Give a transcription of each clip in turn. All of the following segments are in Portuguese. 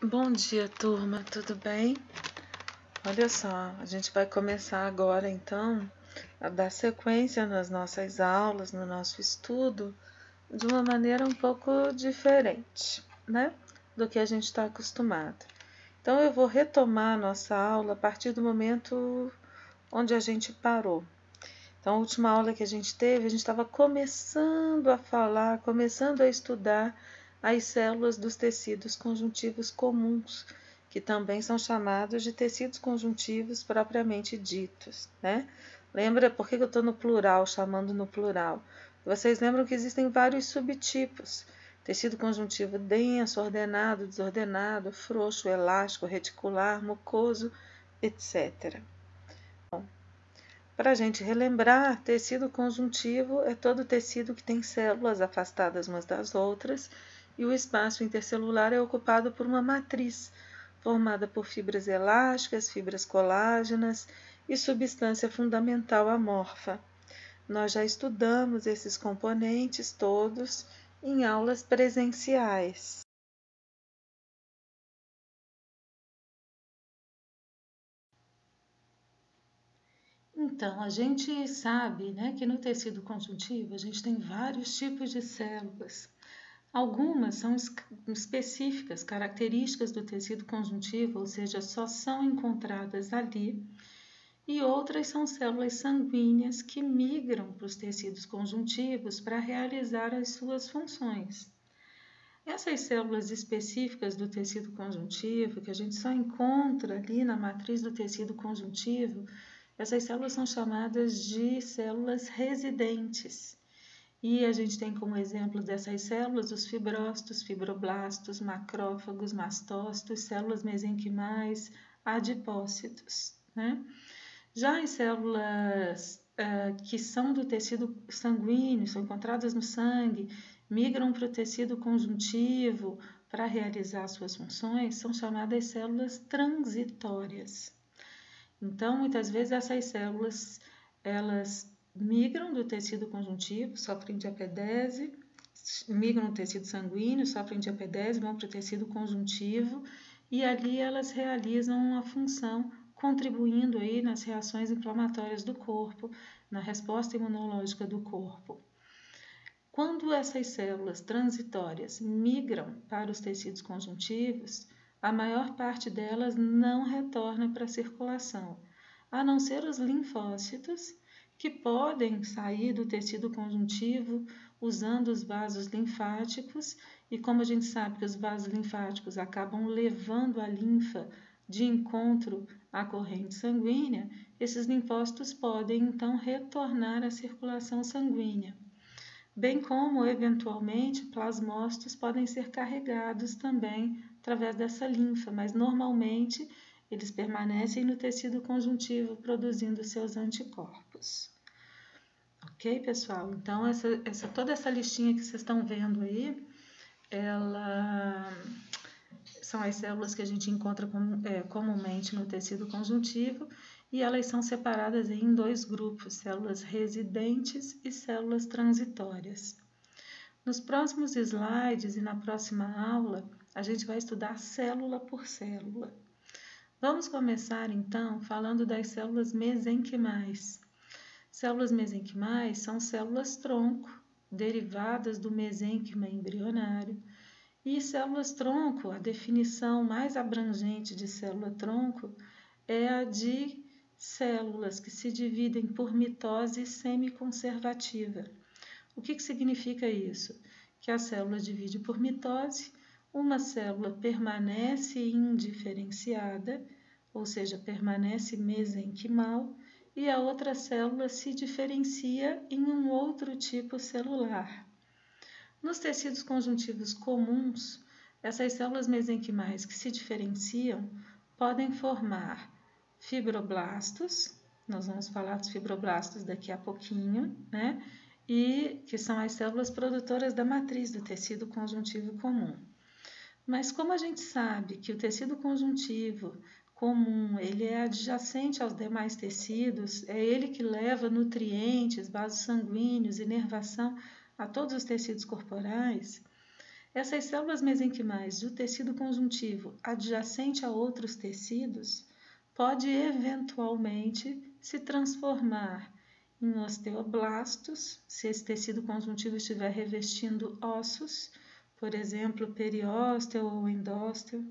Bom dia, turma, tudo bem? Olha só, a gente vai começar agora então a dar sequência nas nossas aulas, no nosso estudo, de uma maneira um pouco diferente, né? Do que a gente está acostumado. Então, eu vou retomar a nossa aula a partir do momento onde a gente parou. Então, a última aula que a gente teve, a gente estava começando a falar, começando a estudar as células dos tecidos conjuntivos comuns, que também são chamados de tecidos conjuntivos propriamente ditos, né? Lembra por que eu estou no plural, chamando no plural? Vocês lembram que existem vários subtipos: tecido conjuntivo denso, ordenado, desordenado, frouxo, elástico, reticular, mucoso, etc. Para a gente relembrar, tecido conjuntivo é todo tecido que tem células afastadas umas das outras e o espaço intercelular é ocupado por uma matriz, formada por fibras elásticas, fibras colágenas e substância fundamental amorfa. Nós já estudamos esses componentes todos em aulas presenciais. Então, a gente sabe, né, que no tecido conjuntivo a gente tem vários tipos de células. Algumas são específicas, características do tecido conjuntivo, ou seja, só são encontradas ali, e outras são células sanguíneas que migram para os tecidos conjuntivos para realizar as suas funções. Essas células específicas do tecido conjuntivo, que a gente só encontra ali na matriz do tecido conjuntivo, essas células são chamadas de células residentes. E a gente tem como exemplo dessas células os fibrócitos, fibroblastos, macrófagos, mastócitos, células mesenquimais, adipócitos, né? Já as células que são do tecido sanguíneo, são encontradas no sangue, migram para o tecido conjuntivo para realizar suas funções, são chamadas células transitórias. Então, muitas vezes essas células, elas migram do tecido conjuntivo, sofrem de apedese, migram no tecido sanguíneo, sofrem de apedese, vão para o tecido conjuntivo e ali elas realizam uma função contribuindo aí nas reações inflamatórias do corpo, na resposta imunológica do corpo. Quando essas células transitórias migram para os tecidos conjuntivos, a maior parte delas não retorna para a circulação, a não ser os linfócitos, que podem sair do tecido conjuntivo usando os vasos linfáticos, e como a gente sabe que os vasos linfáticos acabam levando a linfa de encontro à corrente sanguínea, esses linfócitos podem então retornar à circulação sanguínea, bem como, eventualmente, plasmócitos podem ser carregados também através dessa linfa, mas normalmente eles permanecem no tecido conjuntivo produzindo seus anticorpos. Ok, pessoal? Então, toda essa listinha que vocês estão vendo aí, são as células que a gente encontra comumente no tecido conjuntivo e elas são separadas em dois grupos, células residentes e células transitórias. Nos próximos slides e na próxima aula, a gente vai estudar célula por célula. Vamos começar, então, falando das células mesenquimais. Células mesenquimais são células-tronco, derivadas do mesênquima embrionário, e células-tronco, a definição mais abrangente de célula-tronco é a de células que se dividem por mitose semiconservativa. O que significa isso? Que a célula divide por mitose, uma célula permanece indiferenciada, ou seja, permanece mesenquimal, e a outra célula se diferencia em um outro tipo celular. Nos tecidos conjuntivos comuns, essas células mesenquimais que se diferenciam podem formar fibroblastos, nós vamos falar dos fibroblastos daqui a pouquinho, né? E que são as células produtoras da matriz do tecido conjuntivo comum. Mas como a gente sabe que o tecido conjuntivo comum, ele é adjacente aos demais tecidos, é ele que leva nutrientes, vasos sanguíneos, inervação a todos os tecidos corporais, Essas células mesenquimais do tecido conjuntivo adjacente a outros tecidos pode eventualmente se transformar em osteoblastos, se esse tecido conjuntivo estiver revestindo ossos, por exemplo, periósteo ou endósteo.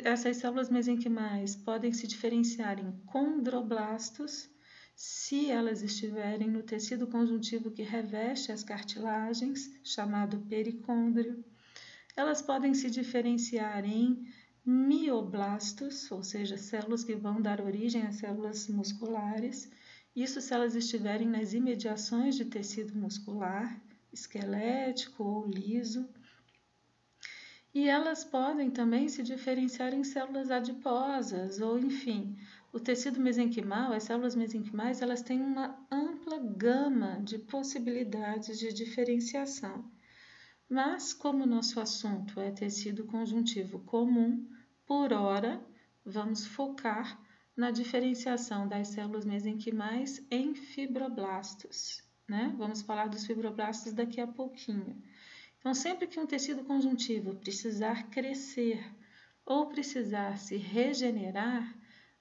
Essas células mesenquimais podem se diferenciar em condroblastos, se elas estiverem no tecido conjuntivo que reveste as cartilagens, chamado pericôndrio. Elas podem se diferenciar em mioblastos, ou seja, células que vão dar origem a células musculares, isso se elas estiverem nas imediações de tecido muscular, esquelético ou liso. E elas podem também se diferenciar em células adiposas, ou enfim, o tecido mesenquimal, as células mesenquimais, elas têm uma ampla gama de possibilidades de diferenciação. Mas, como o nosso assunto é tecido conjuntivo comum, por hora, vamos focar na diferenciação das células mesenquimais em fibroblastos, né? Vamos falar dos fibroblastos daqui a pouquinho. Então, sempre que um tecido conjuntivo precisar crescer ou precisar se regenerar,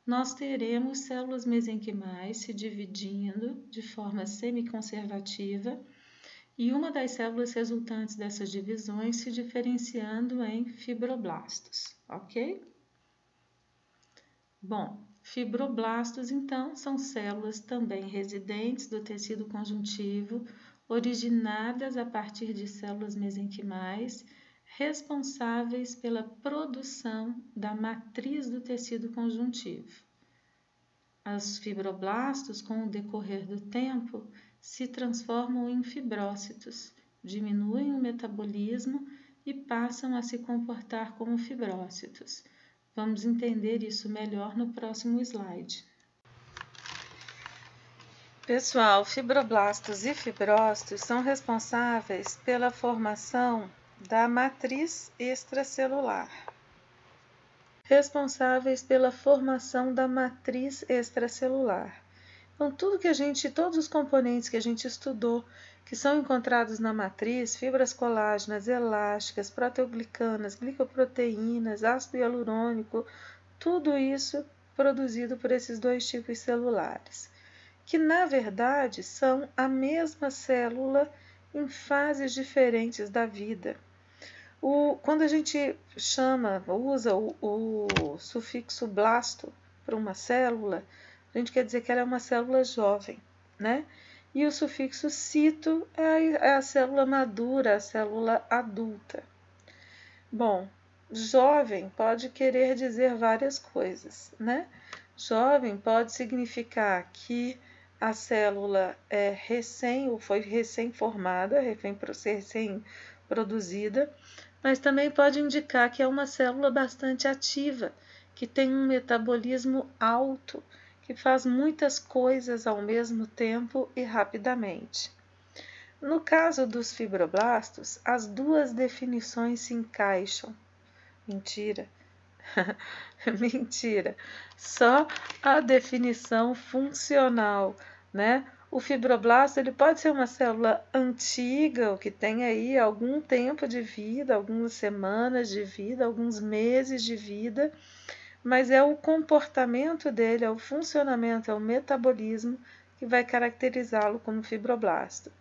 nós teremos células mesenquimais se dividindo de forma semiconservativa e uma das células resultantes dessas divisões se diferenciando em fibroblastos, ok? Bom, fibroblastos, então, são células também residentes do tecido conjuntivo, originadas a partir de células mesenquimais, responsáveis pela produção da matriz do tecido conjuntivo. Os fibroblastos, com o decorrer do tempo, se transformam em fibrócitos, diminuem o metabolismo e passam a se comportar como fibrócitos. Vamos entender isso melhor no próximo slide. Pessoal, fibroblastos e fibrócitos são responsáveis pela formação da matriz extracelular. Então, todos os componentes que a gente estudou, que são encontrados na matriz, fibras colágenas, elásticas, proteoglicanas, glicoproteínas, ácido hialurônico, tudo isso produzido por esses dois tipos celulares, que na verdade são a mesma célula em fases diferentes da vida. Quando a gente usa o sufixo blasto para uma célula, a gente quer dizer que ela é uma célula jovem, né? E o sufixo cito é a célula madura, a célula adulta. Bom, jovem pode querer dizer várias coisas, né? Jovem pode significar que a célula foi recém-formada, recém-produzida, mas também pode indicar que é uma célula bastante ativa, que tem um metabolismo alto, que faz muitas coisas ao mesmo tempo e rapidamente. No caso dos fibroblastos, as duas definições se encaixam. Mentira. Mentira. Só a definição funcional, né? O fibroblasto ele pode ser uma célula antiga, ou que tem aí algum tempo de vida, algumas semanas de vida, alguns meses de vida, mas é o comportamento dele, é o funcionamento, é o metabolismo que vai caracterizá-lo como fibroblasto.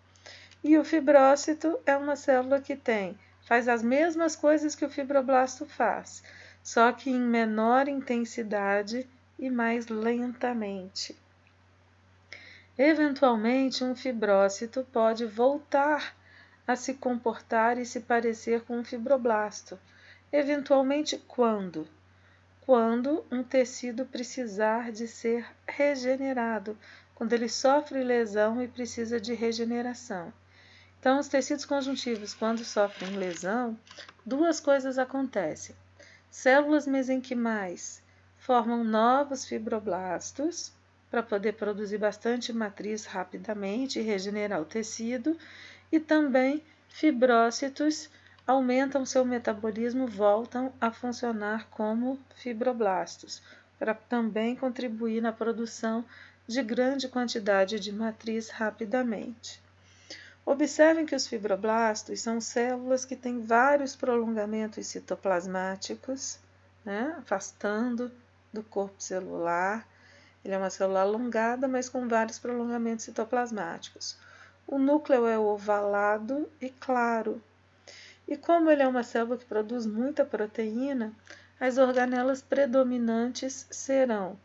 E o fibrócito é uma célula que faz as mesmas coisas que o fibroblasto faz, só que em menor intensidade e mais lentamente. Eventualmente, um fibrócito pode voltar a se comportar e se parecer com um fibroblasto. Eventualmente, quando? Quando um tecido precisar de ser regenerado, quando ele sofre lesão e precisa de regeneração. Então, os tecidos conjuntivos, quando sofrem lesão, duas coisas acontecem. Células mesenquimais formam novos fibroblastos para poder produzir bastante matriz rapidamente e regenerar o tecido, e também fibrócitos aumentam seu metabolismo, voltam a funcionar como fibroblastos, para também contribuir na produção de grande quantidade de matriz rapidamente. Observem que os fibroblastos são células que têm vários prolongamentos citoplasmáticos, né, afastando do corpo celular. Ele é uma célula alongada, mas com vários prolongamentos citoplasmáticos. O núcleo é ovalado e claro. E como ele é uma célula que produz muita proteína, as organelas predominantes serão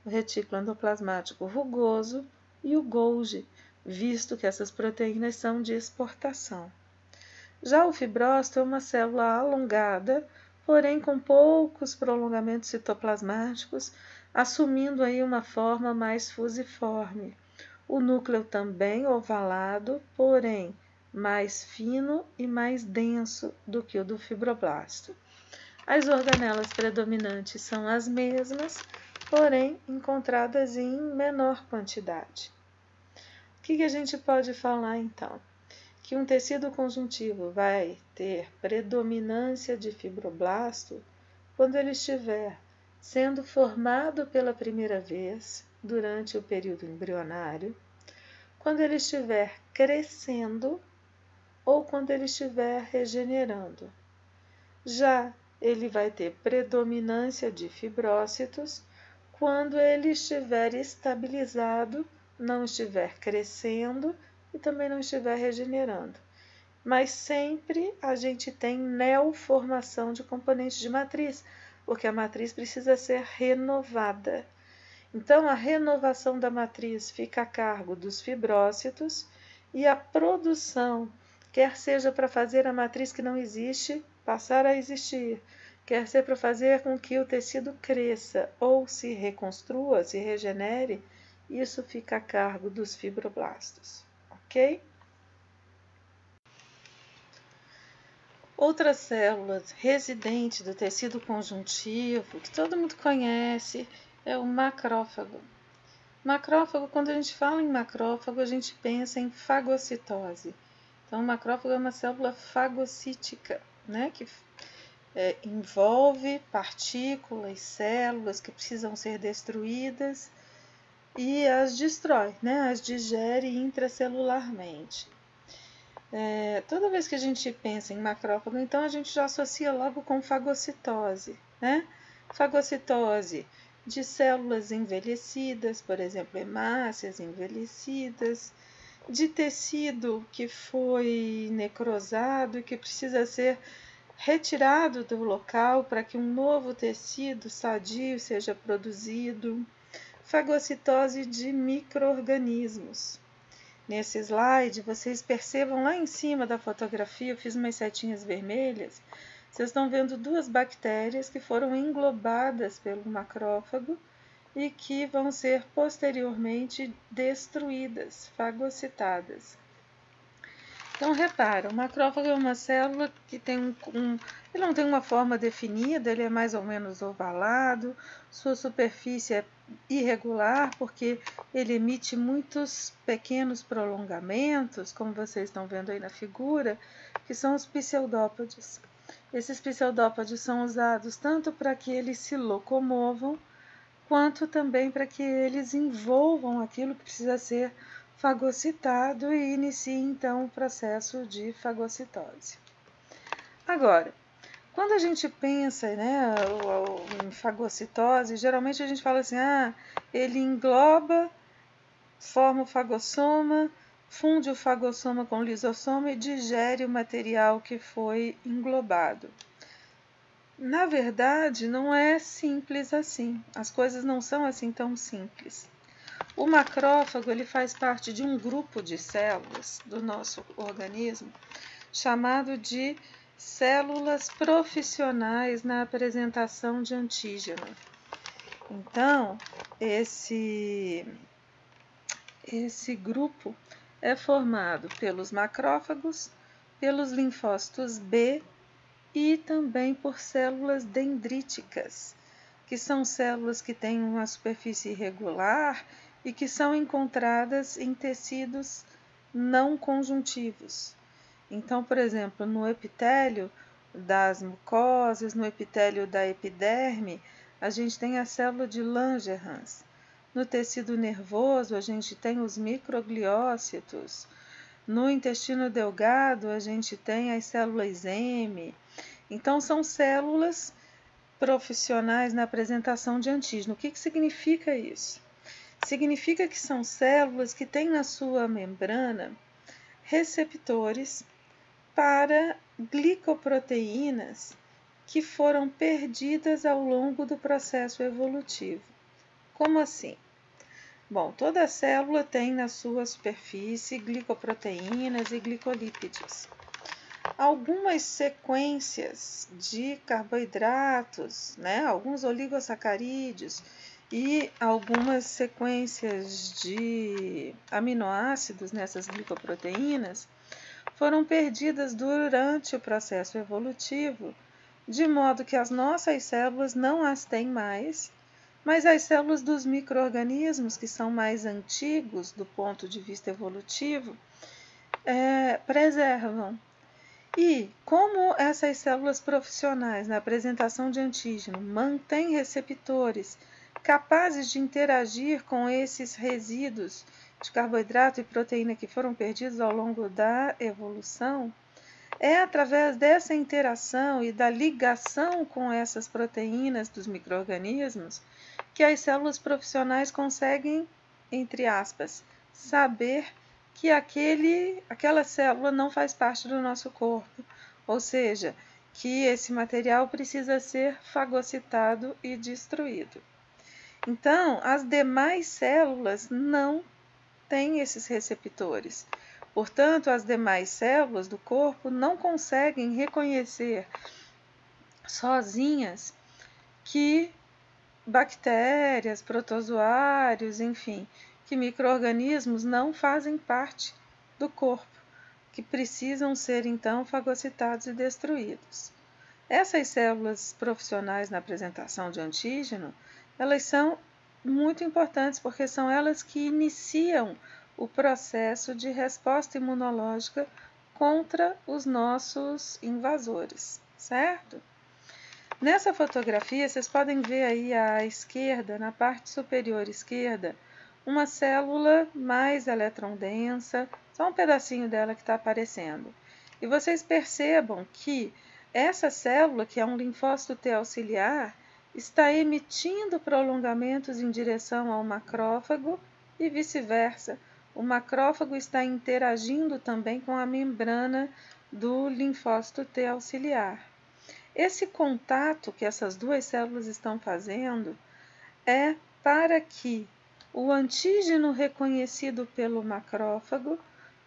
o retículo endoplasmático rugoso e o Golgi, visto que essas proteínas são de exportação. Já o fibrócito é uma célula alongada, porém com poucos prolongamentos citoplasmáticos, assumindo aí uma forma mais fusiforme. O núcleo também ovalado, porém mais fino e mais denso do que o do fibroblasto. As organelas predominantes são as mesmas, porém encontradas em menor quantidade. O que a gente pode falar então? Que um tecido conjuntivo vai ter predominância de fibroblasto quando ele estiver sendo formado pela primeira vez durante o período embrionário, quando ele estiver crescendo ou quando ele estiver regenerando. Já ele vai ter predominância de fibrócitos quando ele estiver estabilizado, não estiver crescendo e também não estiver regenerando. Mas sempre a gente tem neoformação de componentes de matriz, porque a matriz precisa ser renovada. Então, a renovação da matriz fica a cargo dos fibrócitos e a produção, quer seja para fazer a matriz que não existe passar a existir, quer seja para fazer com que o tecido cresça ou se reconstrua, se regenere, isso fica a cargo dos fibroblastos, ok? Outra célula residente do tecido conjuntivo, que todo mundo conhece, é o macrófago. Macrófago, quando a gente fala em macrófago, a gente pensa em fagocitose. Então, o macrófago é uma célula fagocítica, né, que envolve partículas, células que precisam ser destruídas e as destrói, né, as digere intracelularmente. Toda vez que a gente pensa em macrófago, então a gente já associa logo com fagocitose, né? Fagocitose de células envelhecidas, por exemplo, hemácias envelhecidas, de tecido que foi necrosado e que precisa ser retirado do local para que um novo tecido sadio seja produzido, fagocitose de micro-organismos. Nesse slide, vocês percebam lá em cima da fotografia, eu fiz umas setinhas vermelhas, vocês estão vendo duas bactérias que foram englobadas pelo macrófago e que vão ser posteriormente destruídas, fagocitadas. Então, repara, o macrófago é uma célula que tem ele não tem uma forma definida, ele é mais ou menos ovalado, sua superfície é irregular, porque ele emite muitos pequenos prolongamentos, como vocês estão vendo aí na figura, que são os pseudópodes. Esses pseudópodes são usados tanto para que eles se locomovam, quanto também para que eles envolvam aquilo que precisa ser fagocitado e inicie então o processo de fagocitose. Agora, quando a gente pensa, né, em fagocitose, geralmente a gente fala assim, ele engloba, forma o fagossoma, funde o fagossoma com o lisossoma e digere o material que foi englobado. Na verdade, não é simples assim, as coisas não são assim tão simples. O macrófago ele faz parte de um grupo de células do nosso organismo chamado de células profissionais na apresentação de antígeno. Então, esse grupo é formado pelos macrófagos, pelos linfócitos B e também por células dendríticas, que são células que têm uma superfície irregular e que são encontradas em tecidos não conjuntivos. Então, por exemplo, no epitélio das mucosas, no epitélio da epiderme, a gente tem a célula de Langerhans. No tecido nervoso, a gente tem os microgliócitos. No intestino delgado, a gente tem as células M. Então, são células profissionais na apresentação de antígeno. O que significa isso? Significa que são células que têm na sua membrana receptores para glicoproteínas que foram perdidas ao longo do processo evolutivo. Como assim? Bom, toda célula tem na sua superfície glicoproteínas e glicolípidos. Algumas sequências de carboidratos, alguns oligosacarídeos e algumas sequências de aminoácidos nessas glicoproteínas foram perdidas durante o processo evolutivo, de modo que as nossas células não as têm mais, mas as células dos micro-organismos, que são mais antigos do ponto de vista evolutivo, preservam. E como essas células profissionais na apresentação de antígeno mantêm receptores capazes de interagir com esses resíduos de carboidrato e proteína que foram perdidos ao longo da evolução, é através dessa interação e da ligação com essas proteínas dos micro-organismos que as células profissionais conseguem, entre aspas, saber que aquela célula não faz parte do nosso corpo, ou seja, que esse material precisa ser fagocitado e destruído. Então, as demais células não têm esses receptores. Portanto, as demais células do corpo não conseguem reconhecer sozinhas que bactérias, protozoários, enfim, que micro-organismos não fazem parte do corpo, que precisam ser então fagocitados e destruídos. Essas células profissionais na apresentação de antígeno, elas são muito importantes porque são elas que iniciam o processo de resposta imunológica contra os nossos invasores, certo? Nessa fotografia, vocês podem ver aí à esquerda, na parte superior esquerda, uma célula mais eletrondensa, só um pedacinho dela que está aparecendo. E vocês percebam que essa célula, que é um linfócito T auxiliar, está emitindo prolongamentos em direção ao macrófago e vice-versa. O macrófago está interagindo também com a membrana do linfócito T auxiliar. Esse contato que essas duas células estão fazendo é para que o antígeno reconhecido pelo macrófago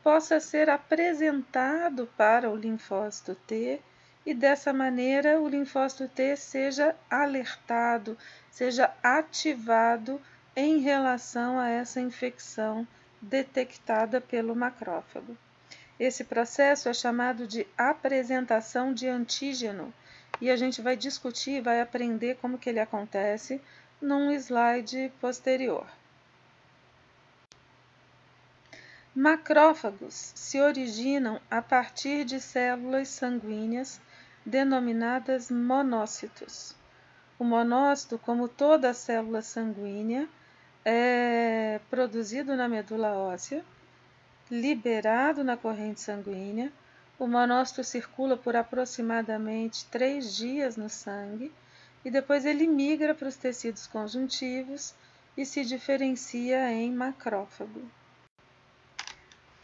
possa ser apresentado para o linfócito T e dessa maneira o linfócito T seja alertado, seja ativado em relação a essa infecção detectada pelo macrófago. Esse processo é chamado de apresentação de antígeno e a gente vai discutir, vai aprender como que ele acontece num slide posterior. Macrófagos se originam a partir de células sanguíneas denominadas monócitos. O monócito, como toda célula sanguínea, é produzido na medula óssea, liberado na corrente sanguínea. O monócito circula por aproximadamente 3 dias no sangue e depois ele migra para os tecidos conjuntivos e se diferencia em macrófago.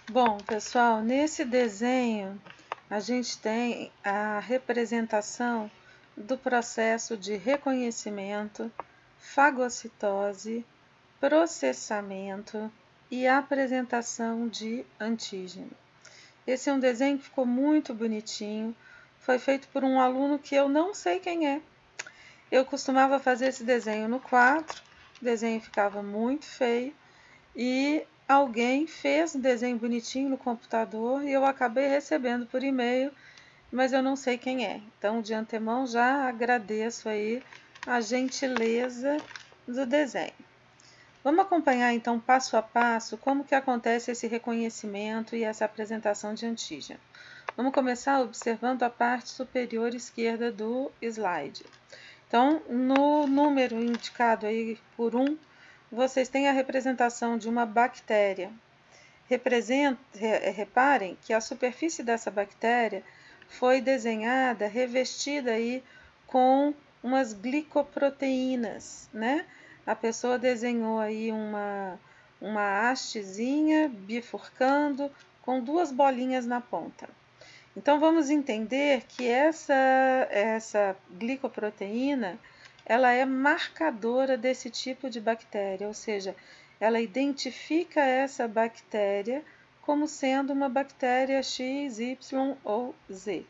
Bom, pessoal, nesse desenho a gente tem a representação do processo de reconhecimento, fagocitose, processamento e apresentação de antígeno. Esse é um desenho que ficou muito bonitinho, foi feito por um aluno que eu não sei quem é. Eu costumava fazer esse desenho no quadro, o desenho ficava muito feio e alguém fez um desenho bonitinho no computador e eu acabei recebendo por e-mail, mas eu não sei quem é. Então, de antemão, já agradeço aí a gentileza do desenho. Vamos acompanhar, então, passo a passo, como que acontece esse reconhecimento e essa apresentação de antígeno. Vamos começar observando a parte superior esquerda do slide. Então, no número indicado aí por 1, vocês têm a representação de uma bactéria. Reparem que a superfície dessa bactéria foi desenhada, revestida aí com umas glicoproteínas, né? A pessoa desenhou aí uma hastezinha bifurcando com duas bolinhas na ponta. Então vamos entender que essa glicoproteína, ela é marcadora desse tipo de bactéria, ou seja, ela identifica essa bactéria como sendo uma bactéria X, Y ou Z.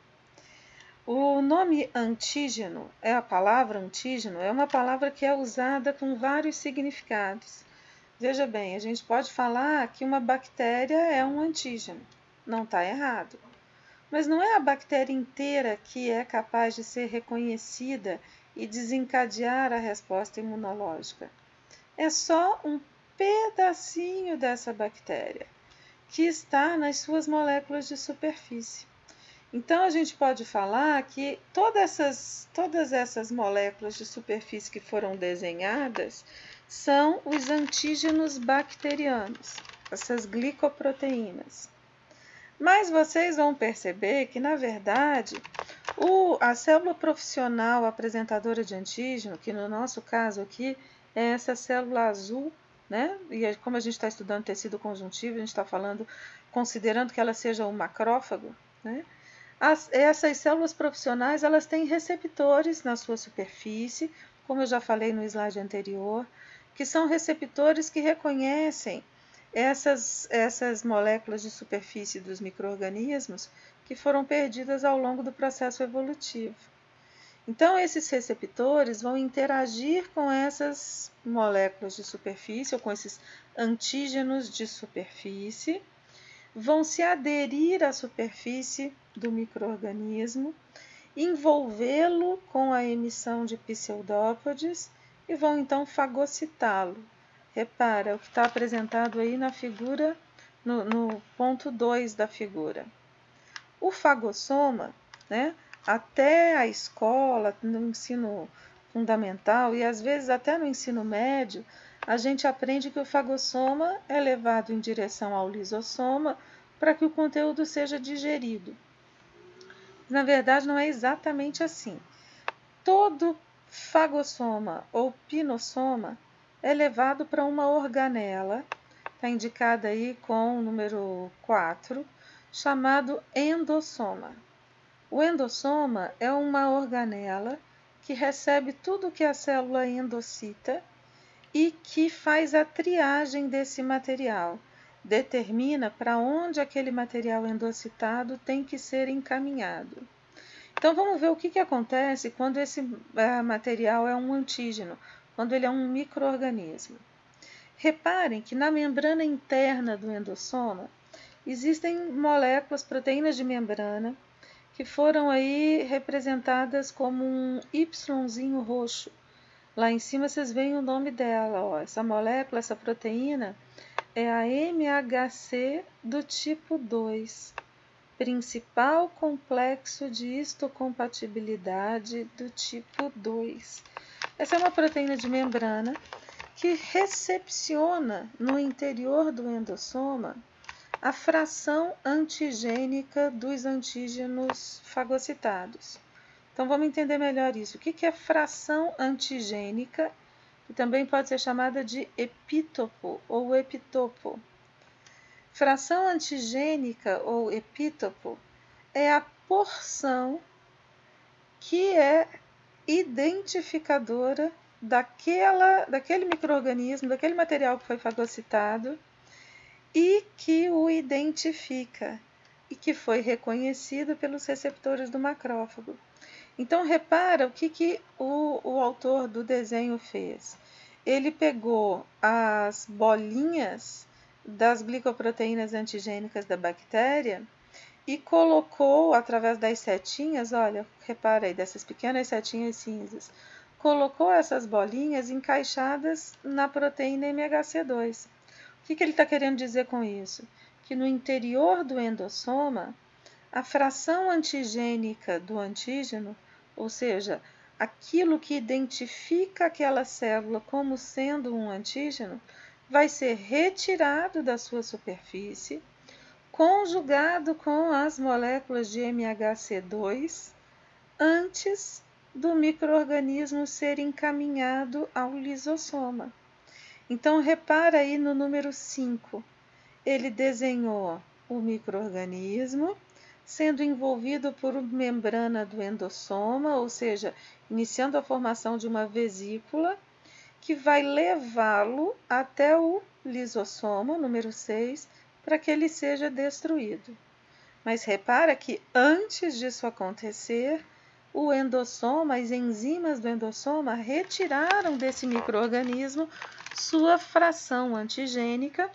O nome antígeno, a palavra antígeno, é uma palavra que é usada com vários significados. Veja bem, a gente pode falar que uma bactéria é um antígeno, não está errado. Mas não é a bactéria inteira que é capaz de ser reconhecida e desencadear a resposta imunológica. É só um pedacinho dessa bactéria que está nas suas moléculas de superfície. Então a gente pode falar que todas essas moléculas de superfície que foram desenhadas são os antígenos bacterianos, essas glicoproteínas. Mas vocês vão perceber que, na verdade, a célula profissional apresentadora de antígeno, que no nosso caso aqui é essa célula azul, né? E como a gente está estudando tecido conjuntivo, a gente está falando, considerando que ela seja um macrófago, né? Essas células profissionais, elas têm receptores na sua superfície, como eu já falei no slide anterior, que são receptores que reconhecem essas moléculas de superfície dos micro-organismos que foram perdidas ao longo do processo evolutivo. Então, esses receptores vão interagir com essas moléculas de superfície, ou com esses antígenos de superfície, vão se aderir à superfície do micro-organismo, envolvê-lo com a emissão de pseudópodes e vão então fagocitá-lo. Repara o que está apresentado aí na figura, no ponto 2 da figura. O fagossoma, né, até a escola, no ensino fundamental e às vezes até no ensino médio, a gente aprende que o fagossoma é levado em direção ao lisossoma para que o conteúdo seja digerido. Na verdade, não é exatamente assim. Todo fagossoma ou pinossoma é levado para uma organela, está indicada aí com o número 4, chamado endossoma. O endossoma é uma organela que recebe tudo que a célula endocita e que faz a triagem desse material, determina para onde aquele material endocitado tem que ser encaminhado. Então vamos ver o que acontece quando esse material é um antígeno, quando ele é um micro-organismo. Reparem que na membrana interna do endossoma existem moléculas, proteínas de membrana, que foram aí representadas como um Yzinho roxo. Lá em cima vocês veem o nome dela, ó. Essa molécula, essa proteína, é a MHC do tipo 2, principal complexo de histocompatibilidade do tipo 2. Essa é uma proteína de membrana que recepciona no interior do endossoma a fração antigênica dos antígenos fagocitados. Então vamos entender melhor isso. O que é fração antigênica, que também pode ser chamada de epítopo ou epitopo? Fração antigênica ou epítopo é a porção que é identificadora daquele micro-organismo, daquele material que foi fagocitado e que o identifica e que foi reconhecido pelos receptores do macrófago. Então, repara o que o autor do desenho fez. Ele pegou as bolinhas das glicoproteínas antigênicas da bactéria e colocou, através das setinhas, olha, repara aí, dessas pequenas setinhas cinzas, colocou essas bolinhas encaixadas na proteína MHC2. O que ele está querendo dizer com isso? Que no interior do endossoma, a fração antigênica do antígeno, ou seja, aquilo que identifica aquela célula como sendo um antígeno, vai ser retirado da sua superfície, conjugado com as moléculas de MHC2 antes do micro-organismo ser encaminhado ao lisossoma. Então, repara aí no número 5. Ele desenhou o micro-organismo sendo envolvido por membrana do endossoma, ou seja, iniciando a formação de uma vesícula, que vai levá-lo até o lisossoma, número 6, para que ele seja destruído. Mas repara que antes disso acontecer, o endossoma, as enzimas do endossoma retiraram desse micro-organismo sua fração antigênica,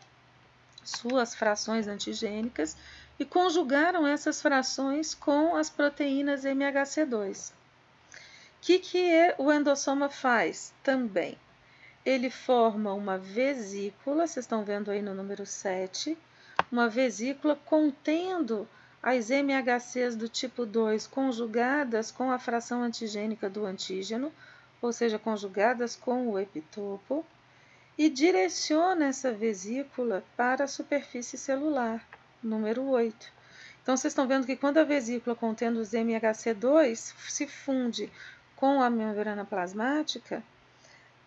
suas frações antigênicas, e conjugaram essas frações com as proteínas MHC2. O que o endossoma faz também? Ele forma uma vesícula, vocês estão vendo aí no número 7, uma vesícula contendo as MHCs do tipo 2 conjugadas com a fração antigênica do antígeno, ou seja, conjugadas com o epitopo, e direciona essa vesícula para a superfície celular, número 8. Então, vocês estão vendo que quando a vesícula contendo os MHC2 se funde com a membrana plasmática,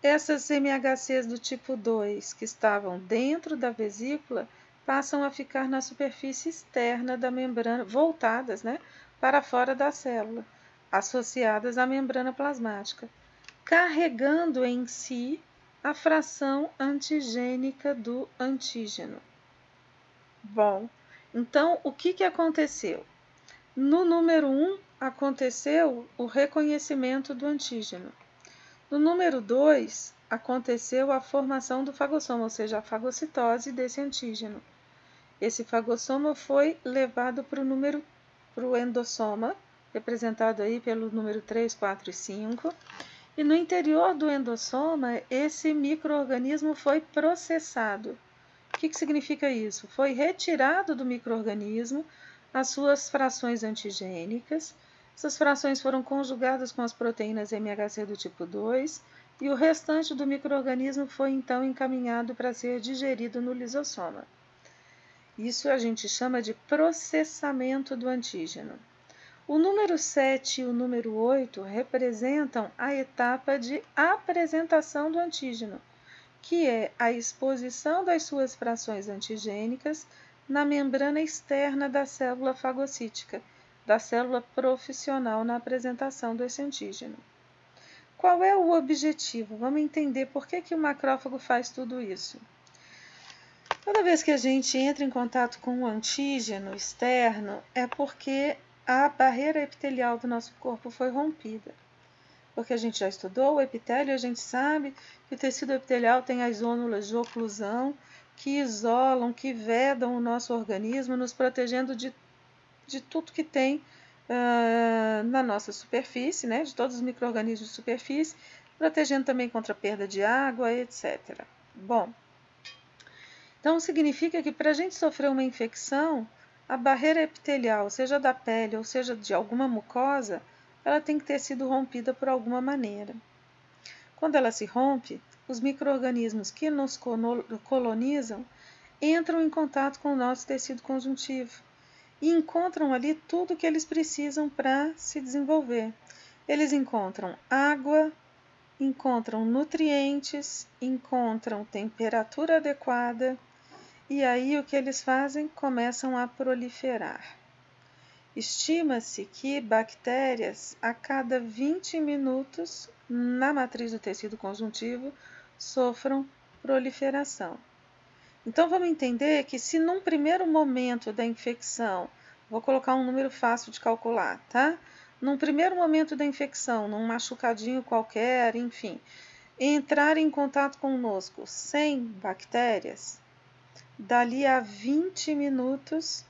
essas MHCs do tipo 2 que estavam dentro da vesícula passam a ficar na superfície externa da membrana, voltadas, para fora da célula, associadas à membrana plasmática, carregando em si a fração antigênica do antígeno. Bom, então o que aconteceu? No número 1 aconteceu o reconhecimento do antígeno. No número 2 aconteceu a formação do fagossoma, ou seja, a fagocitose desse antígeno. Esse fagossoma foi levado para o endossoma, representado aí pelo número 3, 4 e 5. E no interior do endossoma, esse micro-organismo foi processado. O que significa isso? Foi retirado do micro-organismo as suas frações antigênicas. Essas frações foram conjugadas com as proteínas MHC do tipo 2 e o restante do micro-organismo foi então encaminhado para ser digerido no lisossoma. Isso a gente chama de processamento do antígeno. O número 7 e o número 8 representam a etapa de apresentação do antígeno, que é a exposição das suas frações antigênicas na membrana externa da célula fagocítica, da célula profissional na apresentação desse antígeno. Qual é o objetivo? Vamos entender por que o macrófago faz tudo isso. Toda vez que a gente entra em contato com um antígeno externo, é porque a barreira epitelial do nosso corpo foi rompida. Porque a gente já estudou o epitélio, a gente sabe que o tecido epitelial tem as zônulas de oclusão que isolam, que vedam o nosso organismo, nos protegendo de tudo que tem na nossa superfície, de todos os micro-organismos de superfície, protegendo também contra a perda de água, etc. Bom, então significa que para a gente sofrer uma infecção, a barreira epitelial, seja da pele ou seja de alguma mucosa, ela tem que ter sido rompida por alguma maneira. Quando ela se rompe, os micro-organismos que nos colonizam entram em contato com o nosso tecido conjuntivo e encontram ali tudo o que eles precisam para se desenvolver. Eles encontram água, encontram nutrientes, encontram temperatura adequada, e aí o que eles fazem? Começam a proliferar. Estima-se que bactérias a cada 20 minutos na matriz do tecido conjuntivo sofram proliferação. Então vamos entender que se num primeiro momento da infecção, vou colocar um número fácil de calcular, tá? Num primeiro momento da infecção, num machucadinho qualquer, enfim, entrar em contato conosco 100 bactérias, dali a 20 minutos,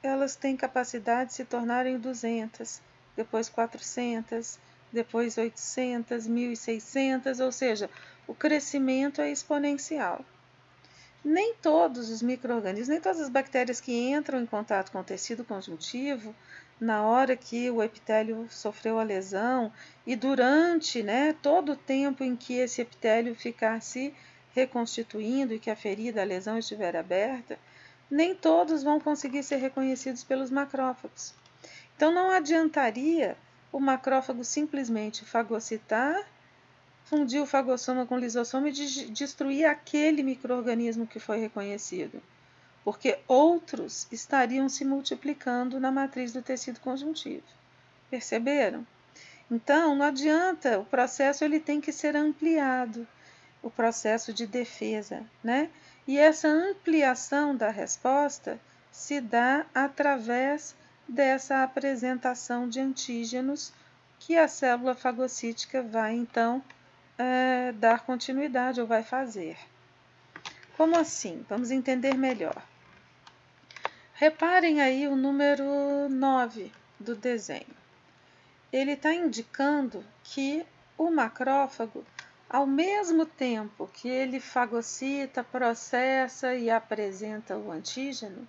elas têm capacidade de se tornarem 200, depois 400, depois 800, 1.600, ou seja, o crescimento é exponencial. Nem todos os micro-organismos, nem todas as bactérias que entram em contato com o tecido conjuntivo, na hora que o epitélio sofreu a lesão e durante todo o tempo em que esse epitélio ficar se reconstituindo e que a ferida, a lesão estiver aberta, nem todos vão conseguir ser reconhecidos pelos macrófagos. Então não adiantaria o macrófago simplesmente fagocitar, fundir o fagossoma com o lisossoma e destruir aquele micro-organismo que foi reconhecido, porque outros estariam se multiplicando na matriz do tecido conjuntivo. Perceberam? Então, não adianta, o processo ele tem que ser ampliado, o processo de defesa, né? E essa ampliação da resposta se dá através dessa apresentação de antígenos que a célula fagocítica vai, então, dar continuidade ou vai fazer. Como assim? Vamos entender melhor. Reparem aí o número 9 do desenho. Ele está indicando que o macrófago, ao mesmo tempo que ele fagocita, processa e apresenta o antígeno,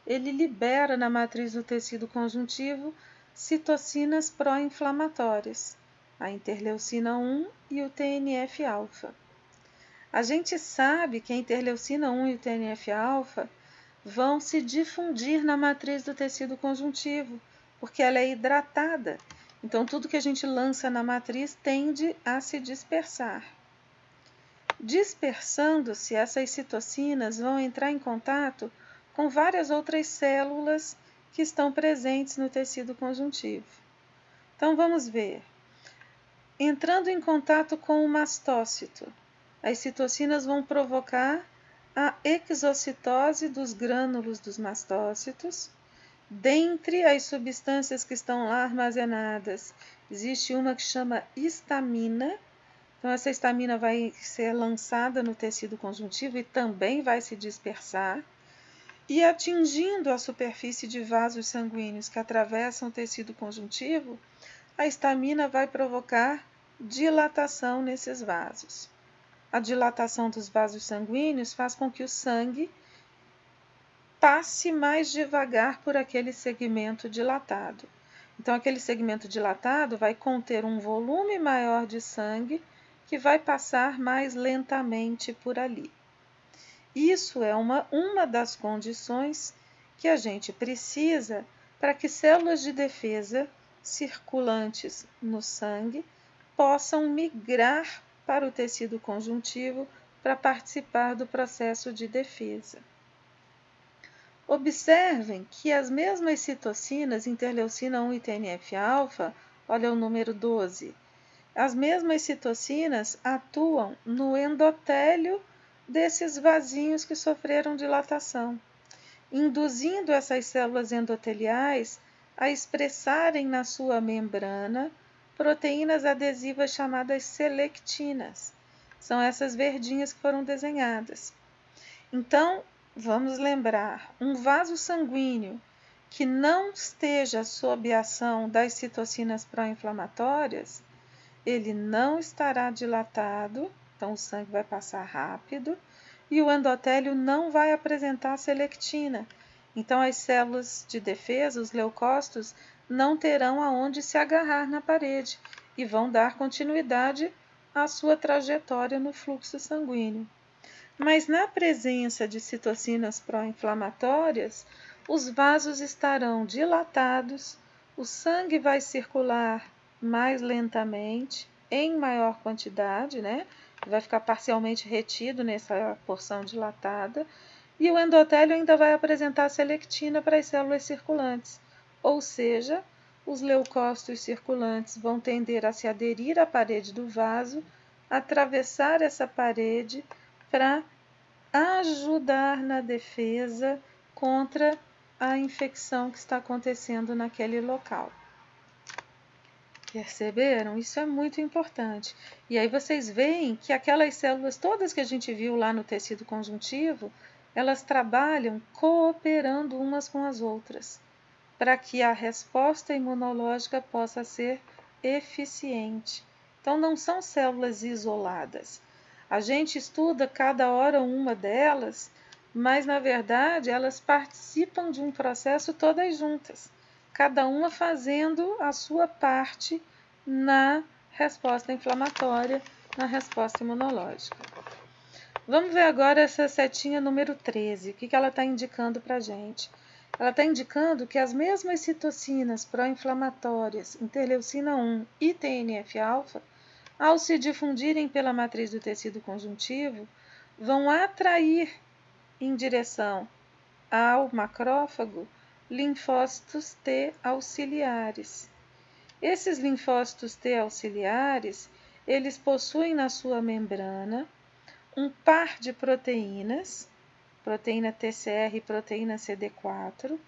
ele libera na matriz do tecido conjuntivo citocinas pró-inflamatórias, a interleucina 1 e o TNF-alfa. A gente sabe que a interleucina 1 e o TNF-alfa vão se difundir na matriz do tecido conjuntivo, porque ela é hidratada. Então, tudo que a gente lança na matriz tende a se dispersar. Dispersando-se, essas citocinas vão entrar em contato com várias outras células que estão presentes no tecido conjuntivo. Então, vamos ver. Entrando em contato com o mastócito, as citocinas vão provocar a exocitose dos grânulos dos mastócitos. Dentre as substâncias que estão lá armazenadas, existe uma que chama histamina. Então, essa histamina vai ser lançada no tecido conjuntivo e também vai se dispersar. E atingindo a superfície de vasos sanguíneos que atravessam o tecido conjuntivo, a histamina vai provocar dilatação nesses vasos. A dilatação dos vasos sanguíneos faz com que o sangue passe mais devagar por aquele segmento dilatado. Então, aquele segmento dilatado vai conter um volume maior de sangue que vai passar mais lentamente por ali. Isso é uma das condições que a gente precisa para que células de defesa circulantes no sangue possam migrar para o tecido conjuntivo para participar do processo de defesa. Observem que as mesmas citocinas, interleucina 1 e TNF-alfa, olha o número 12, as mesmas citocinas atuam no endotélio desses vasinhos que sofreram dilatação, induzindo essas células endoteliais a expressarem na sua membrana proteínas adesivas chamadas selectinas. São essas verdinhas que foram desenhadas. Então, vamos lembrar, um vaso sanguíneo que não esteja sob a ação das citocinas pró-inflamatórias, ele não estará dilatado, então o sangue vai passar rápido, e o endotélio não vai apresentar selectina. Então as células de defesa, os leucócitos, não terão aonde se agarrar na parede e vão dar continuidade à sua trajetória no fluxo sanguíneo. Mas na presença de citocinas pró-inflamatórias, os vasos estarão dilatados, o sangue vai circular mais lentamente, em maior quantidade, né? Vai ficar parcialmente retido nessa porção dilatada, e o endotélio ainda vai apresentar selectina para as células circulantes, ou seja, os leucócitos circulantes vão tender a se aderir à parede do vaso, atravessar essa parede para ajudar na defesa contra a infecção que está acontecendo naquele local. Perceberam? Isso é muito importante. E aí vocês veem que aquelas células todas que a gente viu lá no tecido conjuntivo, elas trabalham cooperando umas com as outras, para que a resposta imunológica possa ser eficiente. Então não são células isoladas. A gente estuda cada hora uma delas, mas na verdade elas participam de um processo todas juntas, cada uma fazendo a sua parte na resposta inflamatória, na resposta imunológica. Vamos ver agora essa setinha número 13. O que ela está indicando para a gente? Ela está indicando que as mesmas citocinas pró-inflamatórias, interleucina 1 e TNF-alfa, ao se difundirem pela matriz do tecido conjuntivo, vão atrair em direção ao macrófago linfócitos T auxiliares. Esses linfócitos T auxiliares, eles possuem na sua membrana um par de proteínas, proteína TCR e proteína CD4,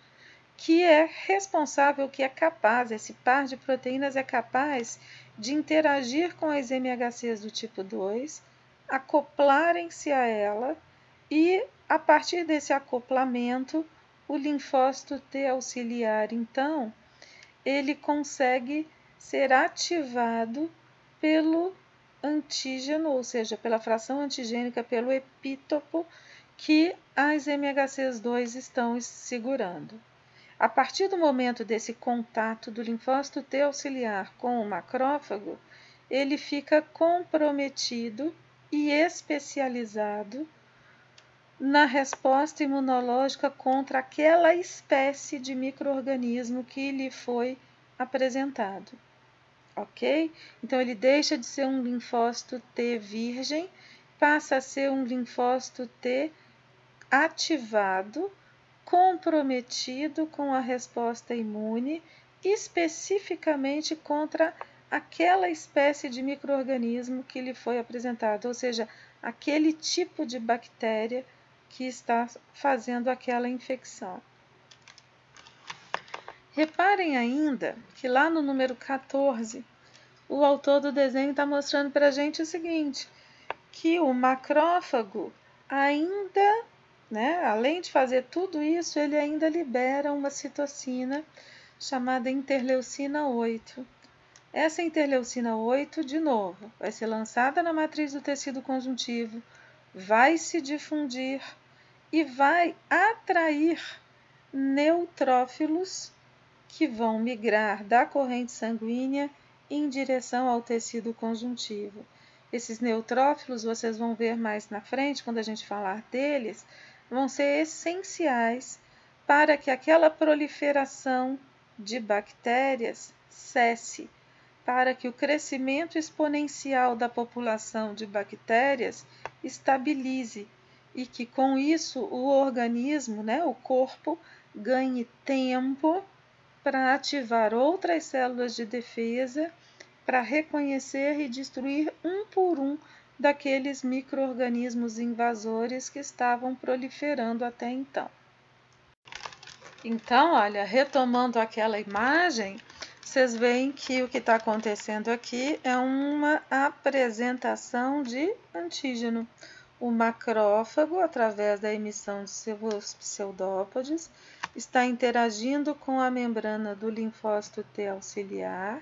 que é responsável, que é capaz, esse par de proteínas é capaz de interagir com as MHCs do tipo 2, acoplarem-se a ela e, a partir desse acoplamento, o linfócito T auxiliar, então, ele consegue ser ativado pelo antígeno, ou seja, pela fração antigênica, pelo epítopo que as MHCs2 estão segurando. A partir do momento desse contato do linfócito T auxiliar com o macrófago, ele fica comprometido e especializado na resposta imunológica contra aquela espécie de micro-organismo que lhe foi apresentado. Ok? Então, ele deixa de ser um linfócito T virgem, passa a ser um linfócito T ativado, comprometido com a resposta imune, especificamente contra aquela espécie de micro-organismo que lhe foi apresentado, ou seja, aquele tipo de bactéria que está fazendo aquela infecção. Reparem ainda que lá no número 14, o autor do desenho está mostrando para a gente o seguinte, que o macrófago ainda, além de fazer tudo isso, ele ainda libera uma citocina chamada interleucina 8. Essa interleucina 8, de novo, vai ser lançada na matriz do tecido conjuntivo, vai se difundir e vai atrair neutrófilos que vão migrar da corrente sanguínea em direção ao tecido conjuntivo. Esses neutrófilos, vocês vão ver mais na frente, quando a gente falar deles, vão ser essenciais para que aquela proliferação de bactérias cesse, para que o crescimento exponencial da população de bactérias estabilize e que com isso o organismo, o corpo, ganhe tempo para ativar outras células de defesa para reconhecer e destruir um por um daqueles micro-organismos invasores que estavam proliferando até então. Então, olha, retomando aquela imagem, vocês veem que o que está acontecendo aqui é uma apresentação de antígeno. O macrófago, através da emissão de seus pseudópodes, está interagindo com a membrana do linfócito T auxiliar,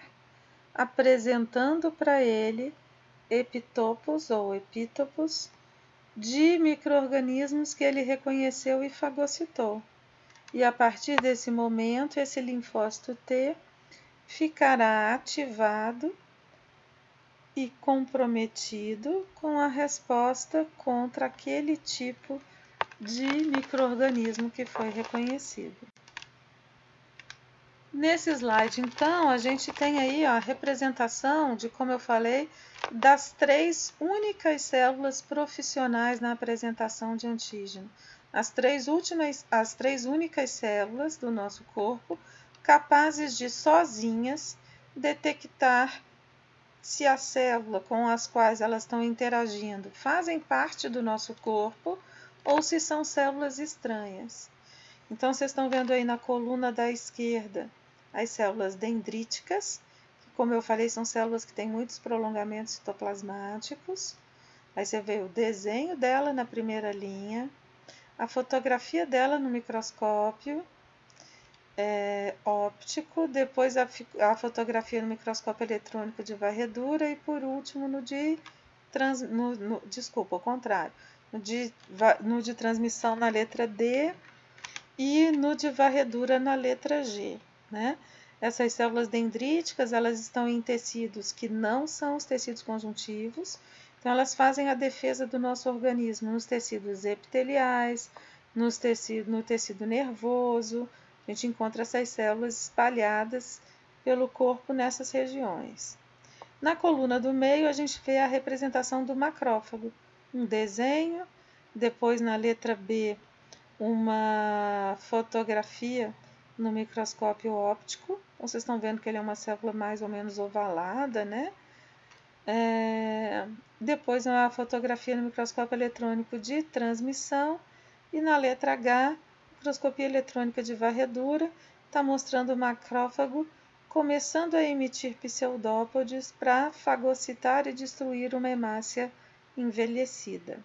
apresentando para ele epitopos ou epítopos de micro-organismos que ele reconheceu e fagocitou. E a partir desse momento, esse linfócito T ficará ativado e comprometido com a resposta contra aquele tipo de micro-organismo que foi reconhecido. Nesse slide, então, a gente tem aí a representação de, como eu falei, das 3 únicas células profissionais na apresentação de antígeno. As três únicas células do nosso corpo capazes de, sozinhas, detectar se a célula com as quais elas estão interagindo fazem parte do nosso corpo ou se são células estranhas. Então, vocês estão vendo aí na coluna da esquerda as células dendríticas, que, como eu falei, são células que têm muitos prolongamentos citoplasmáticos. Aí você vê o desenho dela na primeira linha, a fotografia dela no microscópio óptico, depois a fotografia no microscópio eletrônico de varredura e, por último, no de transmissão na letra D e no de varredura na letra G. Essas células dendríticas, elas estão em tecidos que não são os tecidos conjuntivos, Então, elas fazem a defesa do nosso organismo nos tecidos epiteliais, no tecido nervoso. A gente encontra essas células espalhadas pelo corpo nessas regiões. Na coluna do meio, a gente vê a representação do macrófago. Um desenho, depois na letra B, uma fotografia no microscópio óptico. Vocês estão vendo que ele é uma célula mais ou menos ovalada, né? Depois uma fotografia no microscópio eletrônico de transmissão. E na letra H, microscopia eletrônica de varredura, está mostrando o macrófago começando a emitir pseudópodes para fagocitar e destruir uma hemácia envelhecida.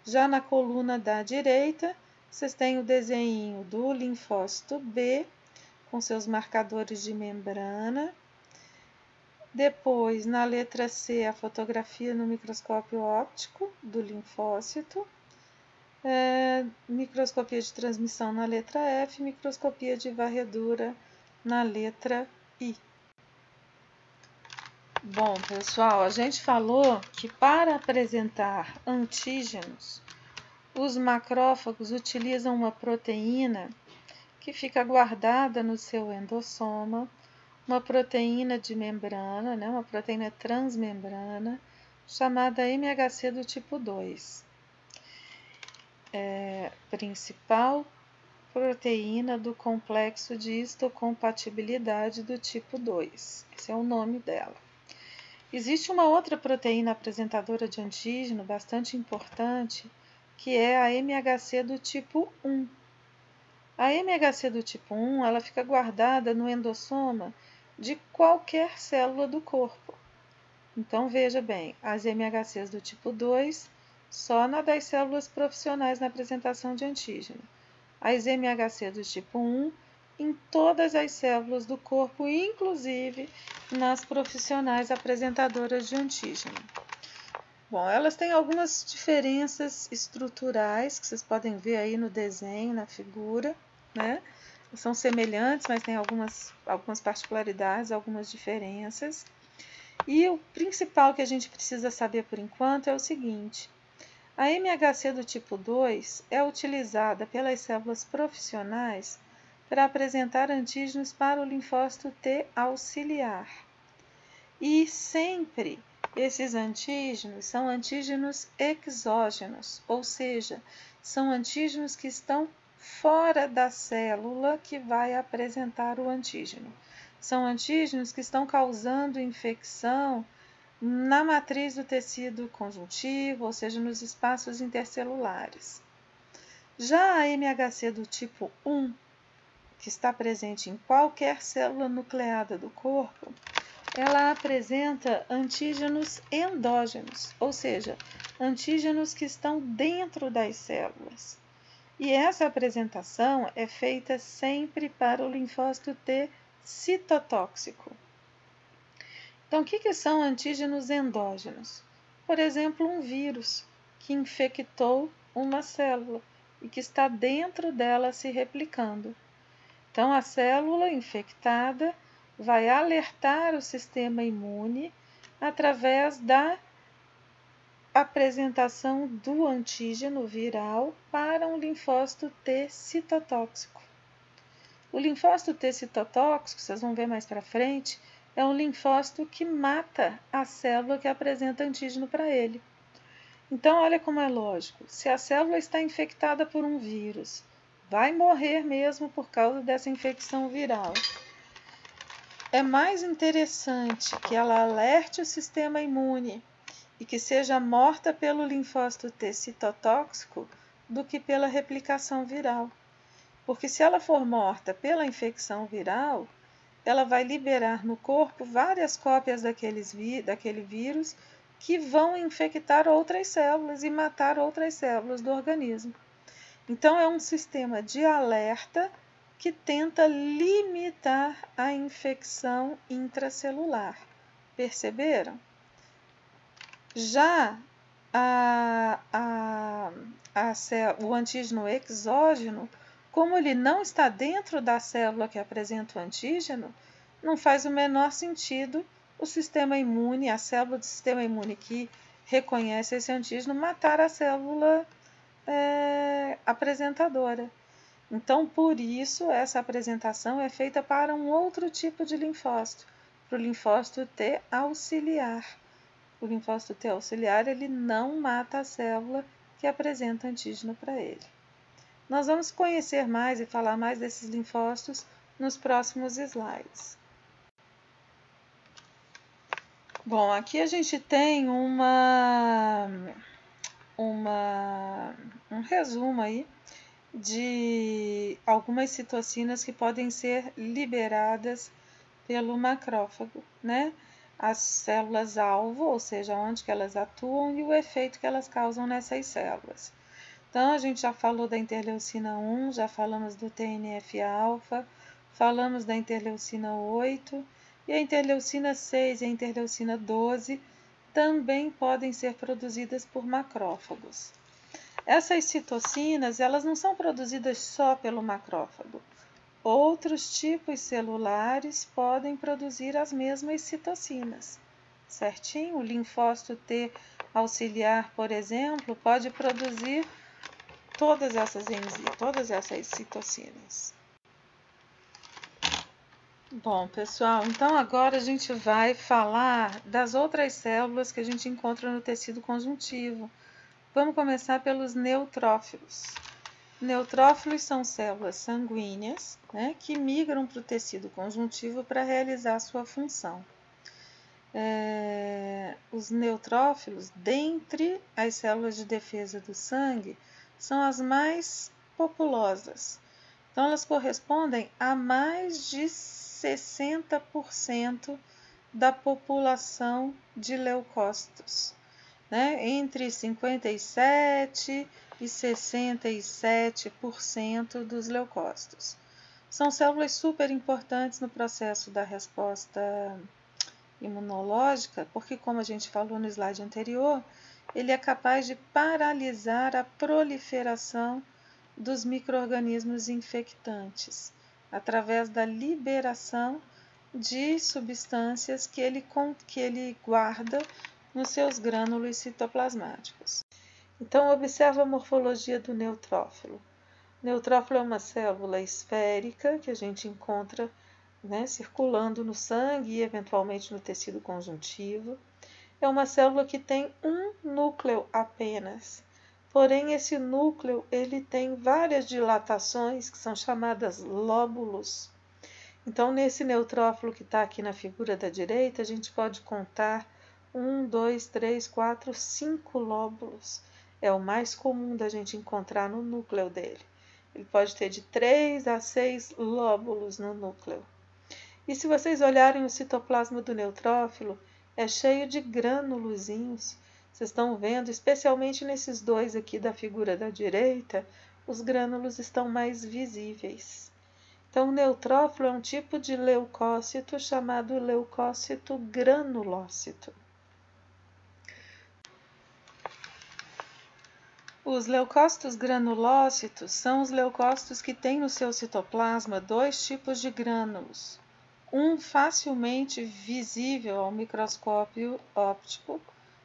Já na coluna da direita, vocês têm o desenho do linfócito B, com seus marcadores de membrana. Depois, na letra C, a fotografia no microscópio óptico do linfócito. Microscopia de transmissão na letra F, microscopia de varredura na letra I. Bom, pessoal, a gente falou que para apresentar antígenos, os macrófagos utilizam uma proteína que fica guardada no seu endossoma, uma proteína de membrana, né, uma proteína transmembrana, chamada MHC do tipo 2. Principal proteína do complexo de histocompatibilidade do tipo 2. Esse é o nome dela. Existe uma outra proteína apresentadora de antígeno bastante importante, que é a MHC do tipo 1. A MHC do tipo 1, ela fica guardada no endossoma de qualquer célula do corpo. Então, veja bem, as MHCs do tipo 2 só na das células profissionais na apresentação de antígeno. As MHC do tipo 1 em todas as células do corpo, inclusive nas profissionais apresentadoras de antígeno. Bom, elas têm algumas diferenças estruturais, que vocês podem ver aí no desenho, na figura, né? São semelhantes, mas tem algumas particularidades, algumas diferenças. E o principal que a gente precisa saber por enquanto é o seguinte: a MHC do tipo 2 é utilizada pelas células profissionais para apresentar antígenos para o linfócito T auxiliar. E sempre esses antígenos são antígenos exógenos, ou seja, são antígenos que estão fora da célula que vai apresentar o antígeno. São antígenos que estão causando infecção na matriz do tecido conjuntivo, ou seja, nos espaços intercelulares. Já a MHC do tipo 1, que está presente em qualquer célula nucleada do corpo, ela apresenta antígenos endógenos, ou seja, antígenos que estão dentro das células. E essa apresentação é feita sempre para o linfócito T citotóxico. Então, o que são antígenos endógenos? Por exemplo, um vírus que infectou uma célula e que está dentro dela se replicando. Então, a célula infectada vai alertar o sistema imune através da apresentação do antígeno viral para um linfócito T citotóxico. O linfócito T citotóxico, vocês vão ver mais para frente, é um linfócito que mata a célula que apresenta antígeno para ele. Então, olha como é lógico. Se a célula está infectada por um vírus, vai morrer mesmo por causa dessa infecção viral. É mais interessante que ela alerte o sistema imune e que seja morta pelo linfócito T citotóxico do que pela replicação viral. Porque se ela for morta pela infecção viral, ela vai liberar no corpo várias cópias daquele vírus que vão infectar outras células e matar outras células do organismo. Então, é um sistema de alerta que tenta limitar a infecção intracelular. Perceberam? Já o antígeno exógeno, como ele não está dentro da célula que apresenta o antígeno, não faz o menor sentido o sistema imune, a célula do sistema imune que reconhece esse antígeno, matar a célula apresentadora. Então, por isso, essa apresentação é feita para um outro tipo de linfócito, para o linfócito T auxiliar. O linfócito T auxiliar, ele não mata a célula que apresenta antígeno para ele. Nós vamos conhecer mais e falar mais desses linfócitos nos próximos slides. Bom, aqui a gente tem um resumo aí de algumas citocinas que podem ser liberadas pelo macrófago, né? As células-alvo, ou seja, onde que elas atuam e o efeito que elas causam nessas células. Então, a gente já falou da interleucina 1, já falamos do TNF-alfa, falamos da interleucina 8, e a interleucina 6 e a interleucina 12 também podem ser produzidas por macrófagos. Essas citocinas, elas não são produzidas só pelo macrófago. Outros tipos celulares podem produzir as mesmas citocinas, certinho? O linfócito T auxiliar, por exemplo, pode produzir todas essas citocinas. Bom, pessoal, então agora a gente vai falar das outras células que a gente encontra no tecido conjuntivo. Vamos começar pelos neutrófilos. Neutrófilos são células sanguíneas, né, que migram para o tecido conjuntivo para realizar sua função. Os neutrófilos, dentre as células de defesa do sangue, são as mais populosas. Então, elas correspondem a mais de 60% da população de leucócitos, né? Entre 57% e 67% dos leucócitos. São células super importantes no processo da resposta imunológica, porque, como a gente falou no slide anterior, ele é capaz de paralisar a proliferação dos micro-organismos infectantes, através da liberação de substâncias que ele guarda nos seus grânulos citoplasmáticos. Então, observa a morfologia do neutrófilo. O neutrófilo é uma célula esférica que a gente encontra, né, circulando no sangue e eventualmente no tecido conjuntivo. É uma célula que tem um núcleo apenas. Porém, esse núcleo ele tem várias dilatações que são chamadas lóbulos. Então, nesse neutrófilo que está aqui na figura da direita, a gente pode contar 1, 2, 3, 4, 5 lóbulos. É o mais comum da gente encontrar no núcleo dele. Ele pode ter de 3 a 6 lóbulos no núcleo. E se vocês olharem o citoplasma do neutrófilo, é cheio de grânulozinhos. Vocês estão vendo, especialmente nesses dois aqui da figura da direita, os grânulos estão mais visíveis. Então, o neutrófilo é um tipo de leucócito chamado leucócito granulócito. Os leucócitos granulócitos são os leucócitos que têm no seu citoplasma dois tipos de grânulos. Um facilmente visível ao microscópio óptico,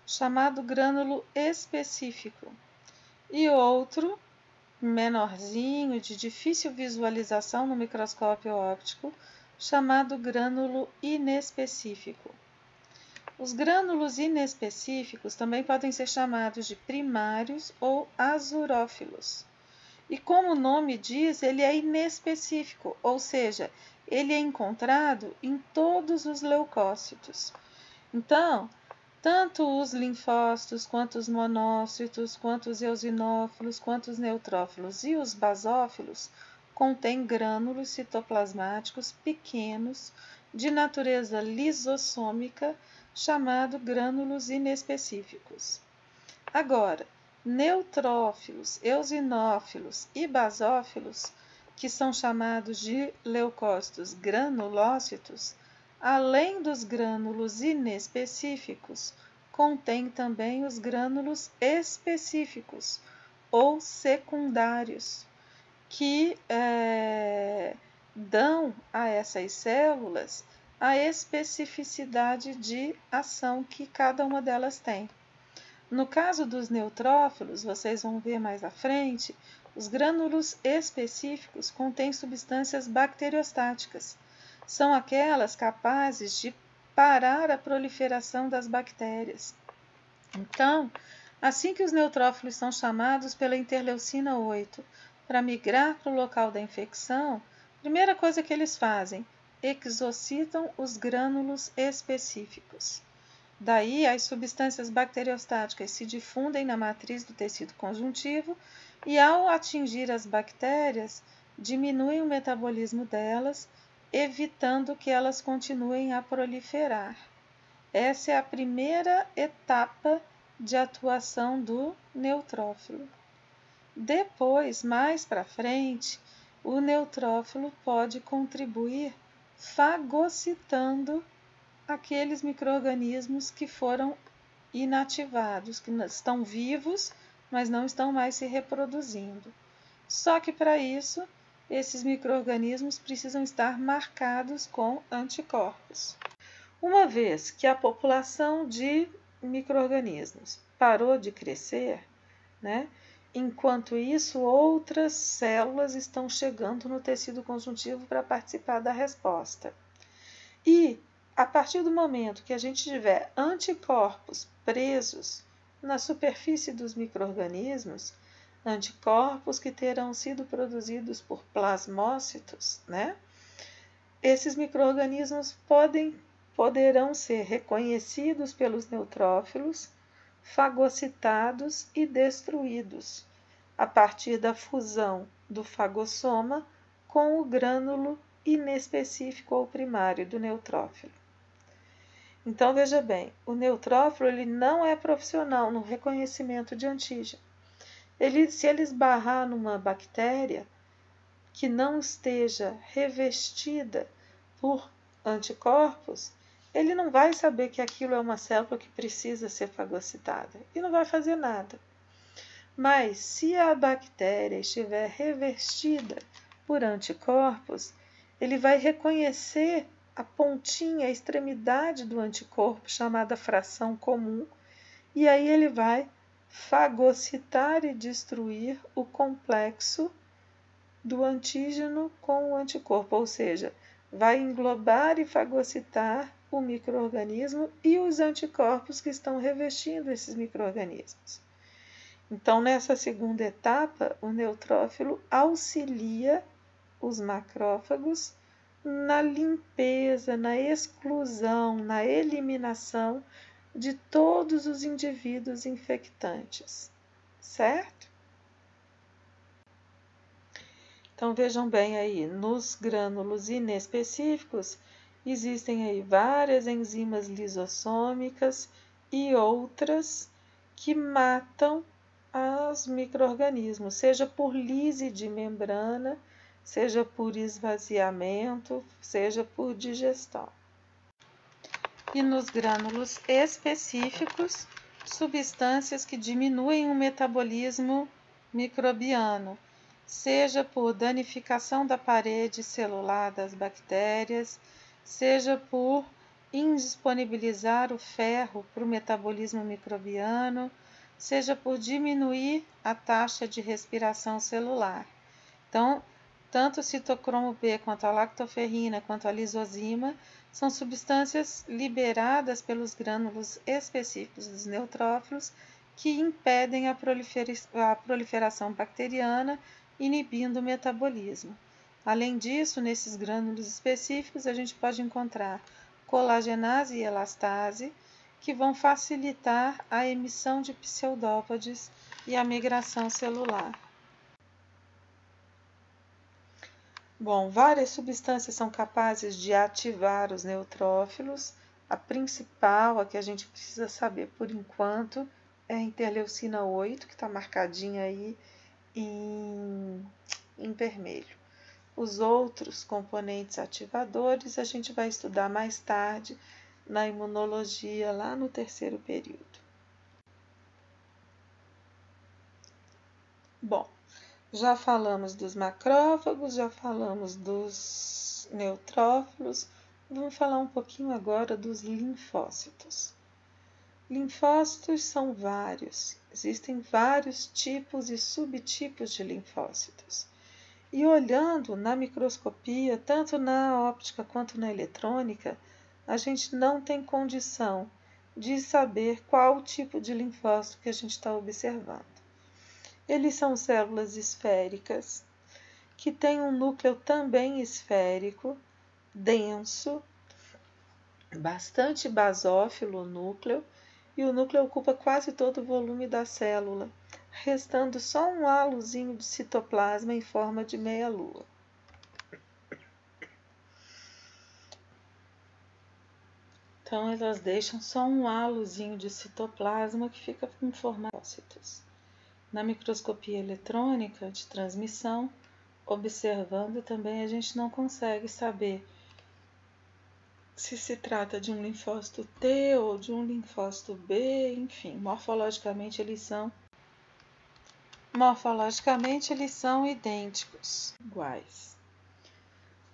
chamado grânulo específico, e outro menorzinho, de difícil visualização no microscópio óptico, chamado grânulo inespecífico. Os grânulos inespecíficos também podem ser chamados de primários ou azurófilos. E como o nome diz, ele é inespecífico, ou seja, ele é encontrado em todos os leucócitos. Então, tanto os linfócitos, quanto os monócitos, quanto os eosinófilos, quanto os neutrófilos e os basófilos contêm grânulos citoplasmáticos pequenos de natureza lisossômica, chamado grânulos inespecíficos. Agora, neutrófilos, eosinófilos e basófilos, que são chamados de leucócitos granulócitos, além dos grânulos inespecíficos, contém também os grânulos específicos ou secundários, que dão a essas células a especificidade de ação que cada uma delas tem. No caso dos neutrófilos, vocês vão ver mais à frente, os grânulos específicos contêm substâncias bacteriostáticas. São aquelas capazes de parar a proliferação das bactérias. Então, assim que os neutrófilos são chamados pela interleucina 8 para migrar para o local da infecção, a primeira coisa que eles fazem, exocitam os grânulos específicos. Daí, as substâncias bacteriostáticas se difundem na matriz do tecido conjuntivo e, ao atingir as bactérias, diminuem o metabolismo delas, evitando que elas continuem a proliferar. Essa é a primeira etapa de atuação do neutrófilo. Depois, mais para frente, o neutrófilo pode contribuir fagocitando aqueles micro-organismos que foram inativados, que estão vivos, mas não estão mais se reproduzindo. Só que para isso, esses micro-organismos precisam estar marcados com anticorpos. Uma vez que a população de micro-organismos parou de crescer, enquanto isso, outras células estão chegando no tecido conjuntivo para participar da resposta. E, a partir do momento que a gente tiver anticorpos presos na superfície dos micro-organismos, anticorpos que terão sido produzidos por plasmócitos, esses micro-organismos poderão ser reconhecidos pelos neutrófilos, fagocitados e destruídos, a partir da fusão do fagossoma com o grânulo inespecífico ou primário do neutrófilo. Então, veja bem, o neutrófilo ele não é profissional no reconhecimento de antígeno. Se ele esbarrar numa bactéria que não esteja revestida por anticorpos, ele não vai saber que aquilo é uma célula que precisa ser fagocitada e não vai fazer nada. Mas se a bactéria estiver revestida por anticorpos, ele vai reconhecer a pontinha, a extremidade do anticorpo, chamada fração comum, e aí ele vai fagocitar e destruir o complexo do antígeno com o anticorpo, ou seja, vai englobar e fagocitar o micro-organismo e os anticorpos que estão revestindo esses micro-organismos. Então, nessa segunda etapa, o neutrófilo auxilia os macrófagos na limpeza, na exclusão, na eliminação de todos os indivíduos infectantes, certo? Então, vejam bem aí, nos grânulos inespecíficos, existem aí várias enzimas lisossômicas e outras que matam os micro-organismos, seja por lise de membrana, seja por esvaziamento, seja por digestão. E nos grânulos específicos, substâncias que diminuem o metabolismo microbiano, seja por danificação da parede celular das bactérias, seja por indisponibilizar o ferro para o metabolismo microbiano, seja por diminuir a taxa de respiração celular. Então, tanto o citocromo B quanto a lactoferrina quanto a lisozima são substâncias liberadas pelos grânulos específicos dos neutrófilos que impedem a proliferação bacteriana, inibindo o metabolismo. Além disso, nesses grânulos específicos, a gente pode encontrar colagenase e elastase, que vão facilitar a emissão de pseudópodes e a migração celular. Bom, várias substâncias são capazes de ativar os neutrófilos. A principal, a que a gente precisa saber por enquanto, é a interleucina 8, que está marcadinha aí em vermelho. Os outros componentes ativadores a gente vai estudar mais tarde na imunologia, lá no terceiro período. Bom, já falamos dos macrófagos, já falamos dos neutrófilos, vamos falar um pouquinho agora dos linfócitos. Linfócitos são vários, existem vários tipos e subtipos de linfócitos. E olhando na microscopia, tanto na óptica quanto na eletrônica, a gente não tem condição de saber qual o tipo de linfócito que a gente está observando. Eles são células esféricas, que têm um núcleo também esférico, denso, bastante basófilo o núcleo, e o núcleo ocupa quase todo o volume da célula, restando só um halozinho de citoplasma em forma de meia-lua. Então, elas deixam só um halozinho de citoplasma que fica em forma de linfócitos. Na microscopia eletrônica de transmissão, observando também, a gente não consegue saber se trata de um linfócito T ou de um linfócito B, enfim, morfologicamente eles são idênticos, iguais.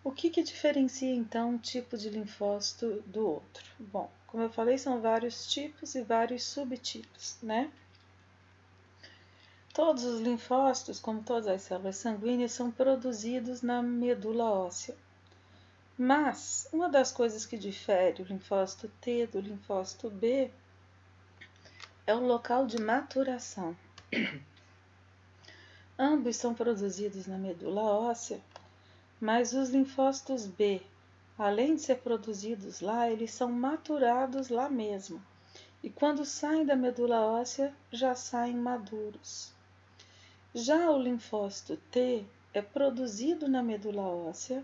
O que diferencia então um tipo de linfócito do outro? Bom, como eu falei, são vários tipos e vários subtipos, né? Todos os linfócitos, como todas as células sanguíneas, são produzidos na medula óssea. Mas uma das coisas que difere o linfócito T do linfócito B é o local de maturação. Ambos são produzidos na medula óssea, mas os linfócitos B, além de ser produzidos lá, eles são maturados lá mesmo. E quando saem da medula óssea, já saem maduros. Já o linfócito T é produzido na medula óssea,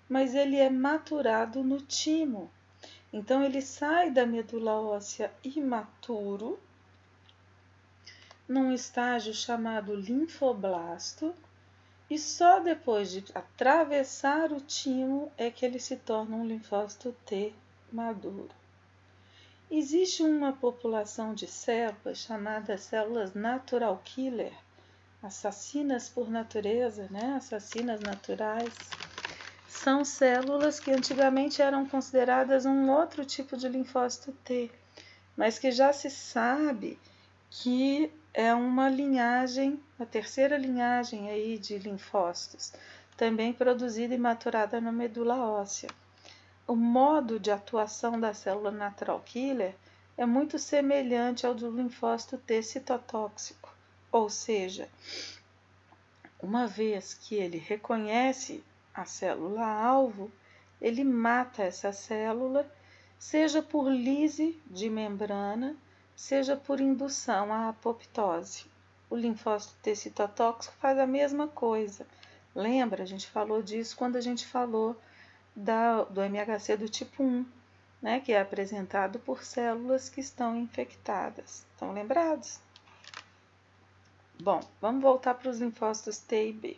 mas ele é maturado no timo. Então, ele sai da medula óssea imaturo, num estágio chamado linfoblasto, e só depois de atravessar o timo é que ele se torna um linfócito T maduro. Existe uma população de células chamadas células natural killer, assassinas por natureza, né? Assassinas naturais. São células que antigamente eram consideradas um outro tipo de linfócito T, mas que já se sabe que é uma linhagem, a terceira linhagem aí de linfócitos, também produzida e maturada na medula óssea. O modo de atuação da célula natural killer é muito semelhante ao do linfócito T citotóxico, ou seja, uma vez que ele reconhece a célula-alvo, ele mata essa célula, seja por lise de membrana, seja por indução à apoptose. O linfócito T citotóxico faz a mesma coisa. Lembra? A gente falou disso quando a gente falou do MHC do tipo 1, né, que é apresentado por células que estão infectadas. Estão lembrados? Bom, vamos voltar para os linfócitos T e B.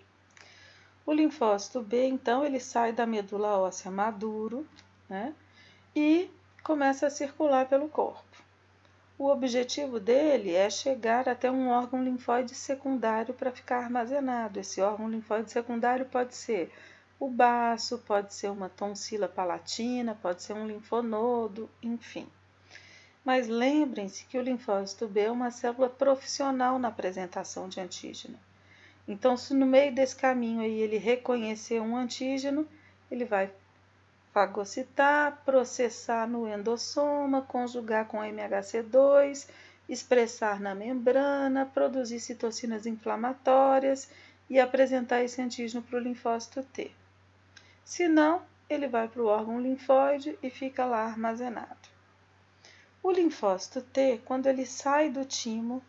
O linfócito B, então, ele sai da medula óssea maduro, né, e começa a circular pelo corpo. O objetivo dele é chegar até um órgão linfóide secundário para ficar armazenado. Esse órgão linfóide secundário pode ser o baço, pode ser uma tonsila palatina, pode ser um linfonodo, enfim. Mas lembrem-se que o linfócito B é uma célula profissional na apresentação de antígeno. Então, se no meio desse caminho aí ele reconhecer um antígeno, ele vai fagocitar, processar no endossoma, conjugar com MHC2, expressar na membrana, produzir citocinas inflamatórias e apresentar esse antígeno para o linfócito T. Se não, ele vai para o órgão linfóide e fica lá armazenado. O linfócito T, quando ele sai do timo,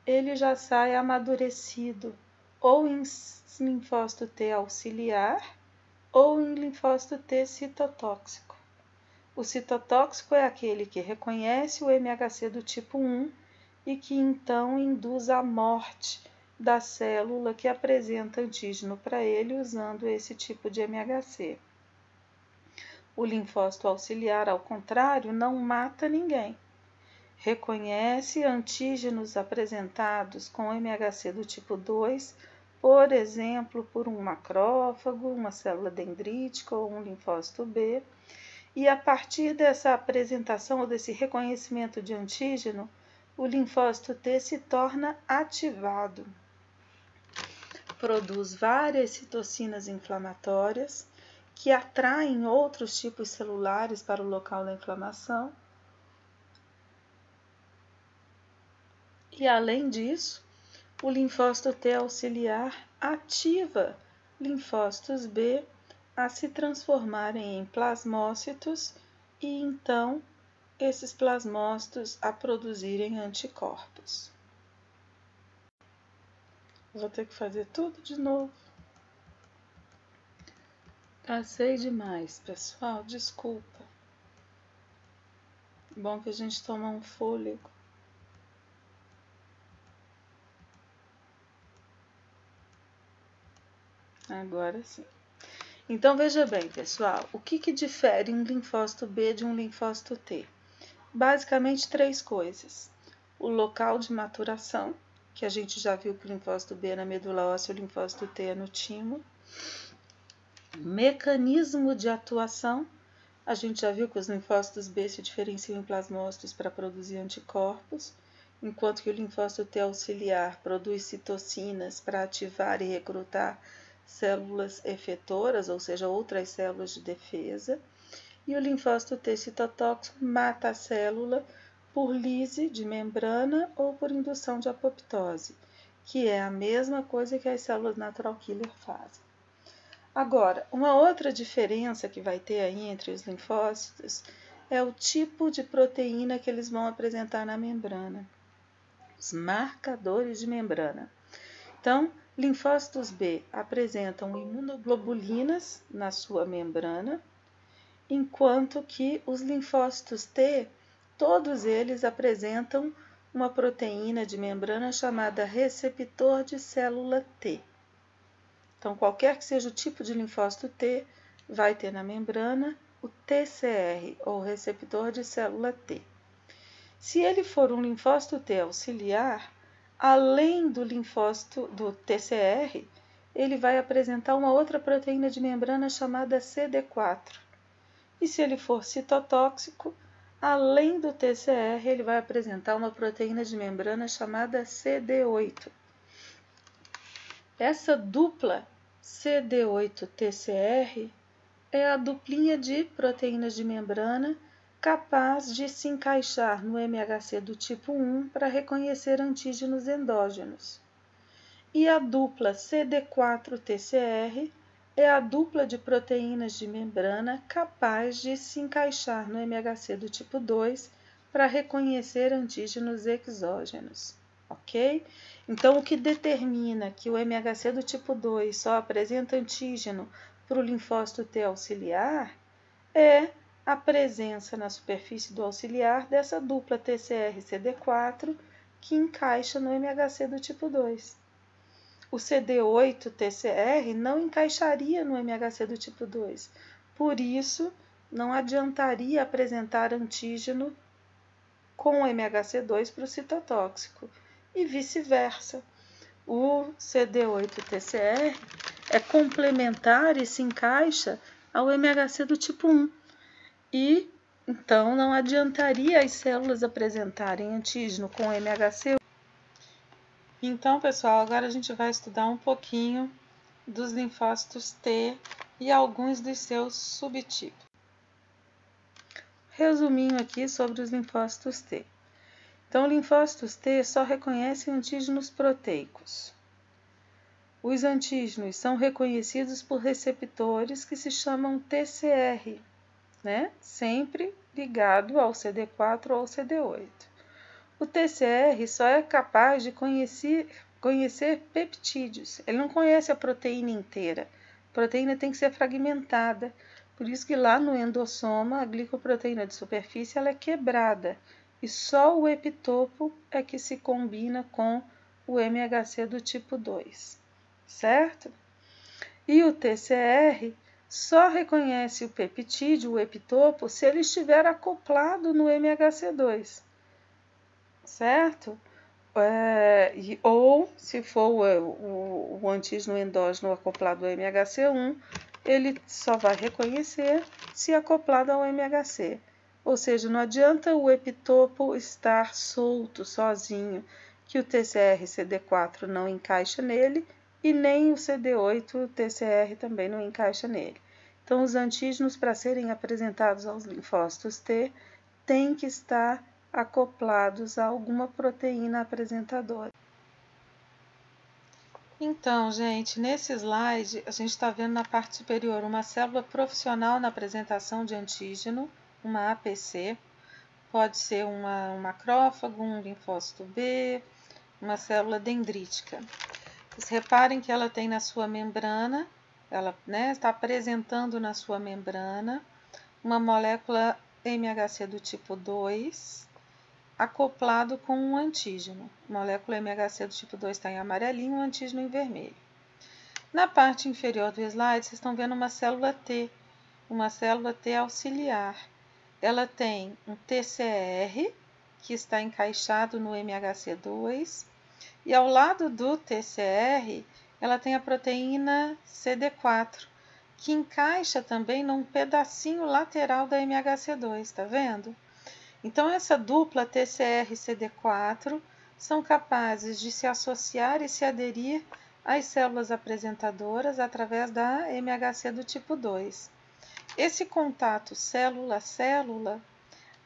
ele já sai amadurecido, ou em linfócito T auxiliar, ou em linfócito T citotóxico. O citotóxico é aquele que reconhece o MHC do tipo 1 e que então induz a morte da célula que apresenta antígeno para ele usando esse tipo de MHC. O linfócito auxiliar, ao contrário, não mata ninguém. Reconhece antígenos apresentados com MHC do tipo 2, por exemplo, por um macrófago, uma célula dendrítica ou um linfócito B, E a partir dessa apresentação ou desse reconhecimento de antígeno, o linfócito T se torna ativado. Produz várias citocinas inflamatórias que atraem outros tipos celulares para o local da inflamação. E além disso, o linfócito T auxiliar ativa linfócitos B a se transformarem em plasmócitos e então esses plasmócitos a produzirem anticorpos. Vou ter que fazer tudo de novo. Passei demais, pessoal, desculpa. Bom que a gente toma um fôlego. Agora sim. Então, veja bem, pessoal, o que difere um linfócito B de um linfócito T? Basicamente, 3 coisas. O local de maturação, que a gente já viu que o linfócito B é na medula óssea, o linfócito T é no timo. Mecanismo de atuação, a gente já viu que os linfócitos B se diferenciam em plasmócitos para produzir anticorpos, enquanto que o linfócito T auxiliar produz citocinas para ativar e recrutar células efetoras, ou seja, outras células de defesa, e o linfócito T citotóxico mata a célula por lise de membrana ou por indução de apoptose, que é a mesma coisa que as células natural killer fazem. Agora, uma outra diferença que vai ter aí entre os linfócitos é o tipo de proteína que eles vão apresentar na membrana, os marcadores de membrana. Então, linfócitos B apresentam imunoglobulinas na sua membrana, enquanto que os linfócitos T, todos eles apresentam uma proteína de membrana chamada receptor de célula T. Então, qualquer que seja o tipo de linfócito T, vai ter na membrana o TCR, ou receptor de célula T. Se ele for um linfócito T auxiliar, além do linfócito do TCR, ele vai apresentar uma outra proteína de membrana chamada CD4. E se ele for citotóxico, além do TCR, ele vai apresentar uma proteína de membrana chamada CD8. Essa dupla CD8-TCR é a duplinha de proteínas de membrana capaz de se encaixar no MHC do tipo 1 para reconhecer antígenos endógenos. E a dupla CD4-TCR é a dupla de proteínas de membrana capaz de se encaixar no MHC do tipo 2 para reconhecer antígenos exógenos, ok? Então, o que determina que o MHC do tipo 2 só apresenta antígeno para o linfócito T auxiliar é a presença na superfície do auxiliar dessa dupla TCR-CD4 que encaixa no MHC do tipo 2. O CD8-TCR não encaixaria no MHC do tipo 2, por isso não adiantaria apresentar antígeno com o MHC2 para o citotóxico, e vice-versa. O CD8-TCR é complementar e se encaixa ao MHC do tipo 1, e então não adiantaria as células apresentarem antígeno com o MHC. Então, pessoal, agora a gente vai estudar um pouquinho dos linfócitos T e alguns dos seus subtipos. Resuminho aqui sobre os linfócitos T. Então, linfócitos T só reconhecem antígenos proteicos. Os antígenos são reconhecidos por receptores que se chamam TCR, né? Sempre ligado ao CD4 ou ao CD8. O TCR só é capaz de conhecer peptídeos. Ele não conhece a proteína inteira. A proteína tem que ser fragmentada. Por isso que lá no endossoma, a glicoproteína de superfície ela é quebrada. E só o epitopo é que se combina com o MHC do tipo 2. Certo? E o TCR só reconhece o peptídeo, o epitopo, se ele estiver acoplado no MHC2. Certo? Ou se for o antígeno endógeno acoplado ao MHC1, ele só vai reconhecer se acoplado ao MHC. Ou seja, não adianta o epitopo estar solto, sozinho, que o TCR-CD4 não encaixa nele e nem o CD8 TCR também não encaixa nele. Então, os antígenos, para serem apresentados aos linfócitos T, têm que estar acoplados a alguma proteína apresentadora. Então, gente, nesse slide, a gente está vendo na parte superior uma célula profissional na apresentação de antígeno, uma APC, pode ser uma macrófago, um linfócito B, uma célula dendrítica. Vocês reparem que ela tem na sua membrana, ela está apresentando na sua membrana uma molécula MHC do tipo 2, acoplado com um antígeno. A molécula MHC do tipo 2 está em amarelinho, um antígeno em vermelho. Na parte inferior do slide, vocês estão vendo uma célula T auxiliar. Ela tem um TCR, que está encaixado no MHC2, e ao lado do TCR, ela tem a proteína CD4, que encaixa também num pedacinho lateral da MHC2, tá vendo? Então, essa dupla TCR-CD4 são capazes de se associar e se aderir às células apresentadoras através da MHC do tipo 2. Esse contato célula-célula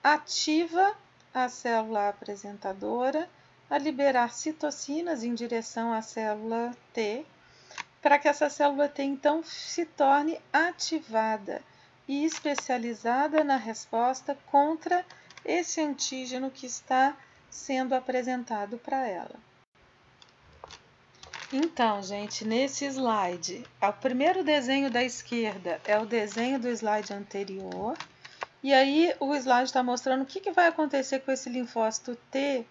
ativa a célula apresentadora a liberar citocinas em direção à célula T, para que essa célula T, então, se torne ativada e especializada na resposta contra esse antígeno que está sendo apresentado para ela. Então, gente, nesse slide, o primeiro desenho da esquerda é o desenho do slide anterior, e aí o slide está mostrando o que vai acontecer com esse linfócito T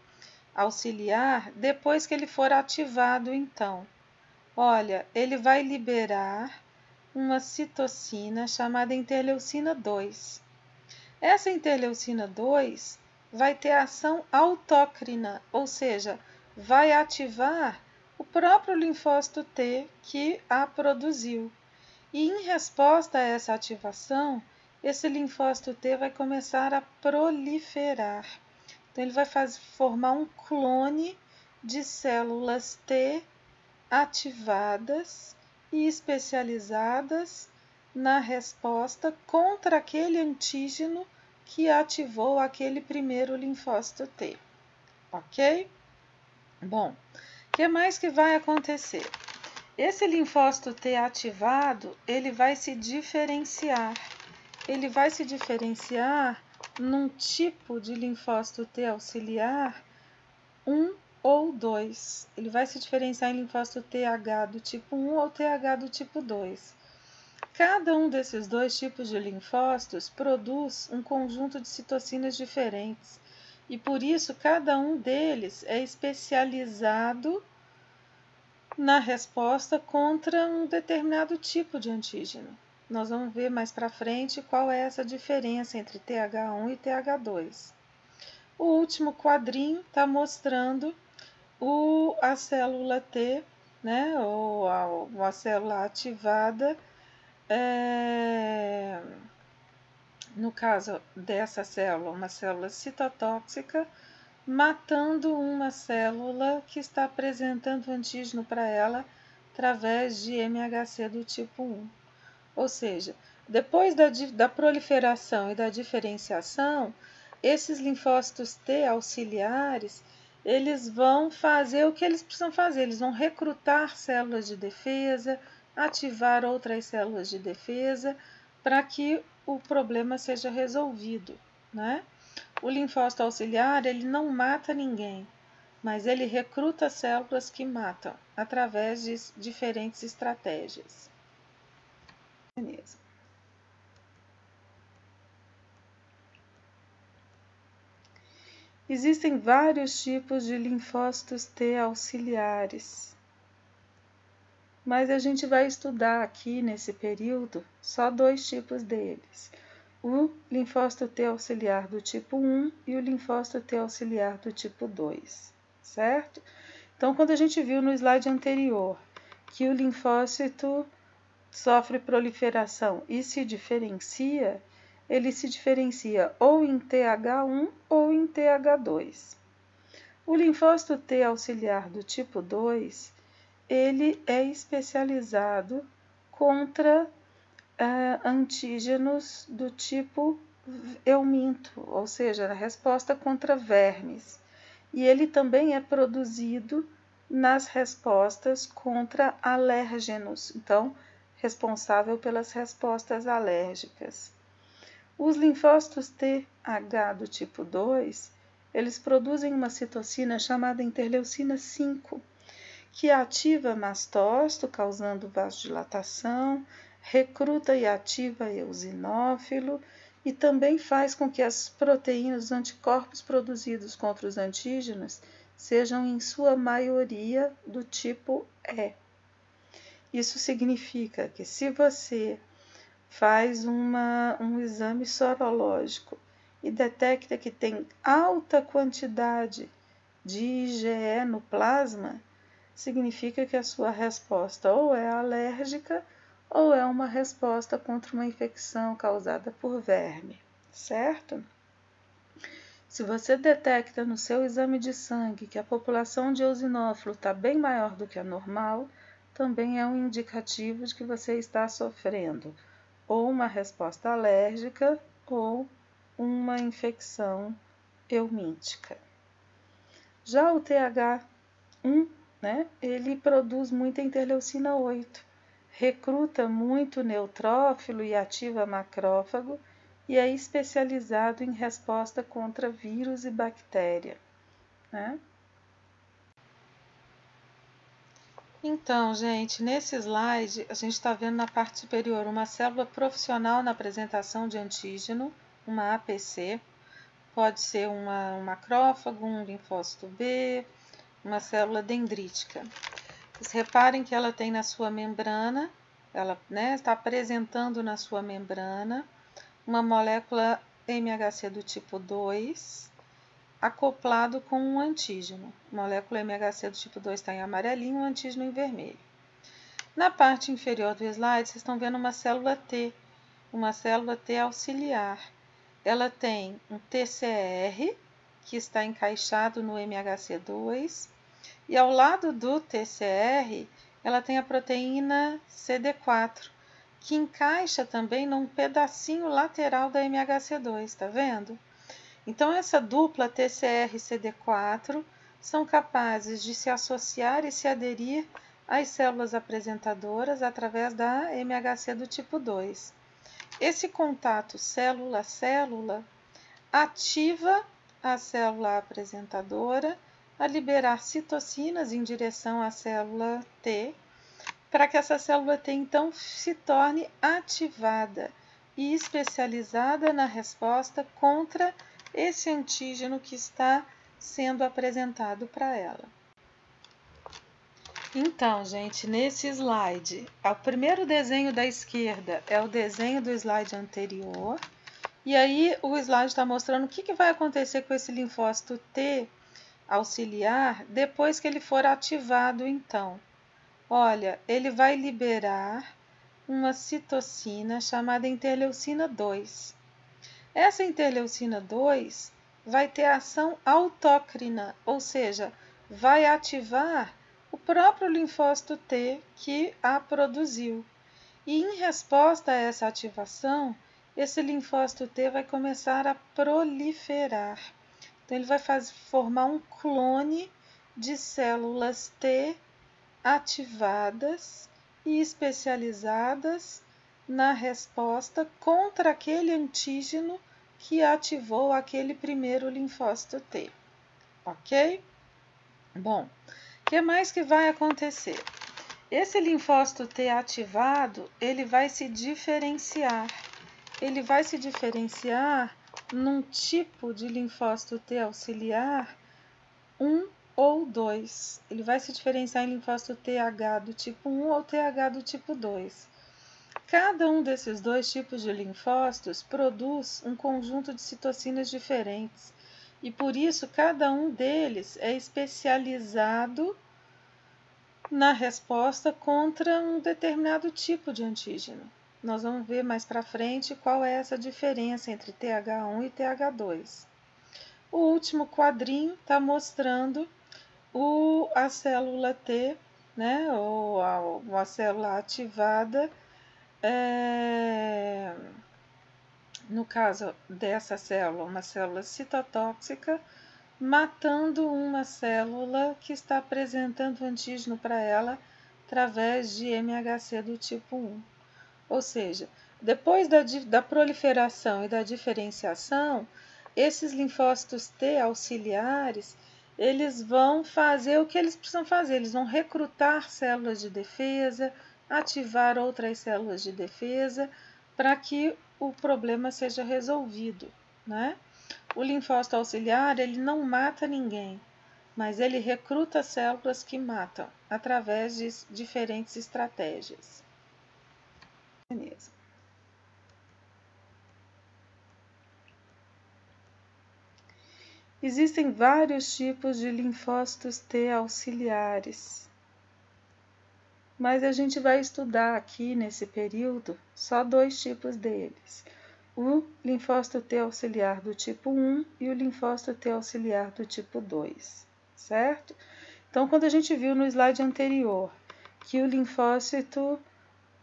auxiliar depois que ele for ativado, então. Olha, ele vai liberar uma citocina chamada interleucina 2. Essa interleucina 2 vai ter ação autócrina, ou seja, vai ativar o próprio linfócito T que a produziu. E em resposta a essa ativação, esse linfócito T vai começar a proliferar. Então, ele vai formar um clone de células T ativadas e especializadas na resposta contra aquele antígeno que ativou aquele primeiro linfócito T, ok? Bom, o que mais que vai acontecer? Esse linfócito T ativado, ele vai se diferenciar. Ele vai se diferenciar num tipo de linfócito T auxiliar 1 ou 2. Ele vai se diferenciar em linfócito TH do tipo 1 ou TH do tipo 2. Cada um desses dois tipos de linfócitos produz um conjunto de citocinas diferentes e por isso cada um deles é especializado na resposta contra um determinado tipo de antígeno. Nós vamos ver mais para frente qual é essa diferença entre TH1 e TH2. O último quadrinho está mostrando a célula T, né, ou a célula ativada, no caso dessa célula, uma célula citotóxica, matando uma célula que está apresentando antígeno para ela através de MHC do tipo 1. Ou seja, depois da proliferação e da diferenciação, esses linfócitos T auxiliares, eles vão fazer o que eles precisam fazer, eles vão recrutar células de defesa, ativar outras células de defesa, para que o problema seja resolvido, né? O linfócito auxiliar, ele não mata ninguém, mas ele recruta células que matam, através de diferentes estratégias. Beleza. Existem vários tipos de linfócitos T auxiliares, mas a gente vai estudar aqui nesse período só dois tipos deles: o linfócito T auxiliar do tipo 1 e o linfócito T auxiliar do tipo 2, certo? Então, quando a gente viu no slide anterior que o linfócito sofre proliferação e se diferencia, ele se diferencia ou em TH1 ou em TH2. O linfócito T auxiliar do tipo 2, ele é especializado contra antígenos do tipo euminto, ou seja, a resposta contra vermes. E ele também é produzido nas respostas contra alérgenos, então, responsável pelas respostas alérgicas. Os linfócitos TH do tipo 2, eles produzem uma citocina chamada interleucina 5, que ativa mastócito, causando vasodilatação, recruta e ativa eosinófilo e também faz com que as proteínas, os anticorpos produzidos contra os antígenos, sejam em sua maioria do tipo E. Isso significa que se você faz um exame sorológico e detecta que tem alta quantidade de IgE no plasma, significa que a sua resposta ou é alérgica ou é uma resposta contra uma infecção causada por verme, certo? Se você detecta no seu exame de sangue que a população de eosinófilo está bem maior do que a normal, também é um indicativo de que você está sofrendo ou uma resposta alérgica ou uma infecção eumíntica. Já o TH1, ele produz muita interleucina 8, recruta muito neutrófilo e ativa macrófago e é especializado em resposta contra vírus e bactéria. Então, gente, nesse slide a gente está vendo na parte superior uma célula profissional na apresentação de antígeno, uma APC, pode ser um macrófago, um linfócito B, uma célula dendrítica. Vocês reparem que ela tem na sua membrana, ela está apresentando na sua membrana uma molécula MHC do tipo 2, acoplado com um antígeno. A molécula MHC do tipo 2 está em amarelinho, um antígeno em vermelho. Na parte inferior do slide, vocês estão vendo uma célula T auxiliar. Ela tem um TCR, que está encaixado no MHC2, e ao lado do TCR, ela tem a proteína CD4, que encaixa também num pedacinho lateral da MHC2, tá vendo? Então, essa dupla TCR e CD4 são capazes de se associar e se aderir às células apresentadoras através da MHC do tipo 2. Esse contato célula-célula ativa a célula apresentadora a liberar citocinas em direção à célula T, para que essa célula T então se torne ativada e especializada na resposta contra esse antígeno que está sendo apresentado para ela. Então, gente, nesse slide, o primeiro desenho da esquerda é o desenho do slide anterior, e aí o slide está mostrando o que vai acontecer com esse linfócito T auxiliar depois que ele for ativado, então. Olha, ele vai liberar uma citocina chamada interleucina 2. Essa interleucina 2 vai ter ação autócrina, ou seja, vai ativar o próprio linfócito T que a produziu. E em resposta a essa ativação, esse linfócito T vai começar a proliferar. Então, ele vai formar um clone de células T ativadas e especializadas na resposta contra aquele antígeno que ativou aquele primeiro linfócito T, ok? Bom, o que mais que vai acontecer? Esse linfócito T ativado, ele vai se diferenciar. Ele vai se diferenciar num tipo de linfócito T auxiliar 1 ou 2. Ele vai se diferenciar em linfócito TH do tipo 1 ou TH do tipo 2. Cada um desses dois tipos de linfócitos produz um conjunto de citocinas diferentes e por isso cada um deles é especializado na resposta contra um determinado tipo de antígeno. Nós vamos ver mais para frente qual é essa diferença entre TH1 e TH2. O último quadrinho está mostrando a célula T, né, ou a célula ativada, no caso dessa célula, uma célula citotóxica, matando uma célula que está apresentando antígeno para ela através de MHC do tipo 1. Ou seja, depois da proliferação e da diferenciação, esses linfócitos T auxiliares, eles vão fazer o que eles precisam fazer, eles vão recrutar células de defesa, ativar outras células de defesa, para que o problema seja resolvido, né? O linfócito auxiliar, ele não mata ninguém, mas ele recruta células que matam, através de diferentes estratégias. Beleza. Existem vários tipos de linfócitos T auxiliares, mas a gente vai estudar aqui nesse período só 2 tipos deles: o linfócito T auxiliar do tipo 1 e o linfócito T auxiliar do tipo 2, certo? Então, quando a gente viu no slide anterior que o linfócito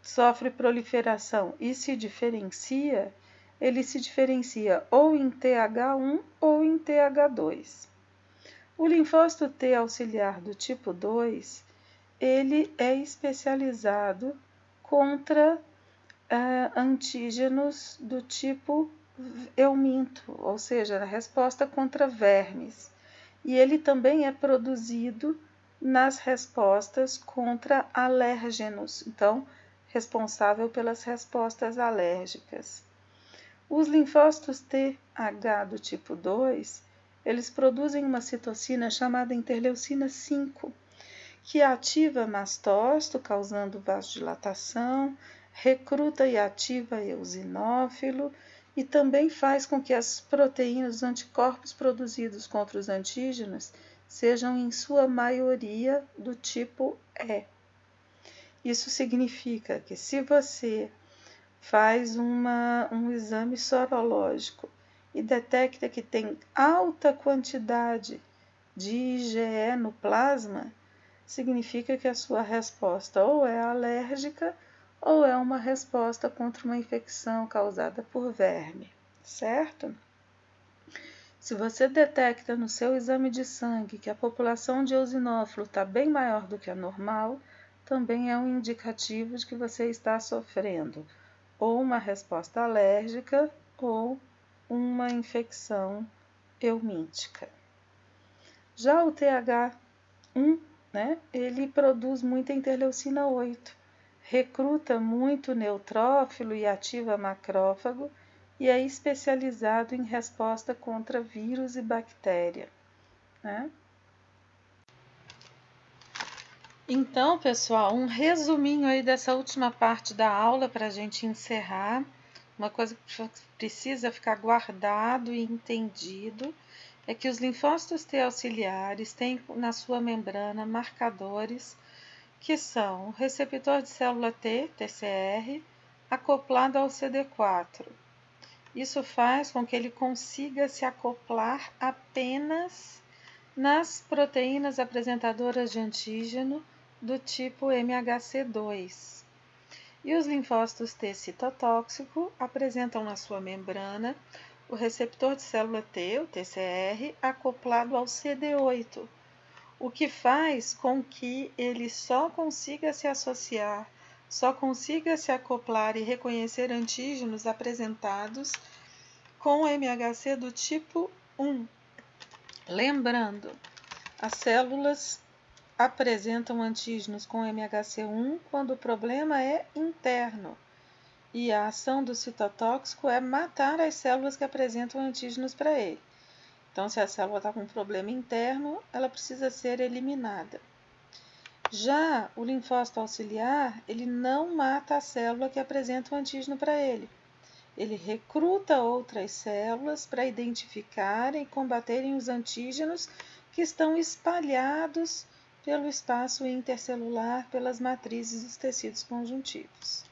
sofre proliferação e se diferencia, ele se diferencia ou em TH1 ou em TH2. O linfócito T auxiliar do tipo 2, ele é especializado contra antígenos do tipo euminto, ou seja, a resposta contra vermes. E ele também é produzido nas respostas contra alérgenos, então, responsável pelas respostas alérgicas. Os linfócitos TH do tipo 2, eles produzem uma citocina chamada interleucina 5, que ativa mastócito, causando vasodilatação, recruta e ativa eosinófilo e também faz com que as proteínas, os anticorpos produzidos contra os antígenos, sejam em sua maioria do tipo E. Isso significa que se você faz um exame sorológico e detecta que tem alta quantidade de IgE no plasma, significa que a sua resposta ou é alérgica ou é uma resposta contra uma infecção causada por verme, certo? Se você detecta no seu exame de sangue que a população de eosinófilo está bem maior do que a normal, também é um indicativo de que você está sofrendo ou uma resposta alérgica ou uma infecção eumíntica. Já o TH1, né, ele produz muita interleucina 8, recruta muito neutrófilo e ativa macrófago e é especializado em resposta contra vírus e bactéria, né? Então, pessoal, um resuminho aí dessa última parte da aula para a gente encerrar. Uma coisa que precisa ficar guardado e entendido é que os linfócitos T auxiliares têm na sua membrana marcadores que são o receptor de célula T, TCR, acoplado ao CD4. Isso faz com que ele consiga se acoplar apenas nas proteínas apresentadoras de antígeno do tipo MHC2. E os linfócitos T citotóxico apresentam na sua membrana o receptor de célula T, o TCR, acoplado ao CD8, o que faz com que ele só consiga se associar, só consiga se acoplar e reconhecer antígenos apresentados com MHC do tipo 1. Lembrando, as células apresentam antígenos com MHC1 quando o problema é interno e a ação do citotóxico é matar as células que apresentam antígenos para ele. Então, se a célula está com um problema interno, ela precisa ser eliminada. Já o linfócito auxiliar, ele não mata a célula que apresenta o antígeno para ele. Ele recruta outras células para identificarem e combaterem os antígenos que estão espalhados pelo espaço intercelular pelas matrizes dos tecidos conjuntivos.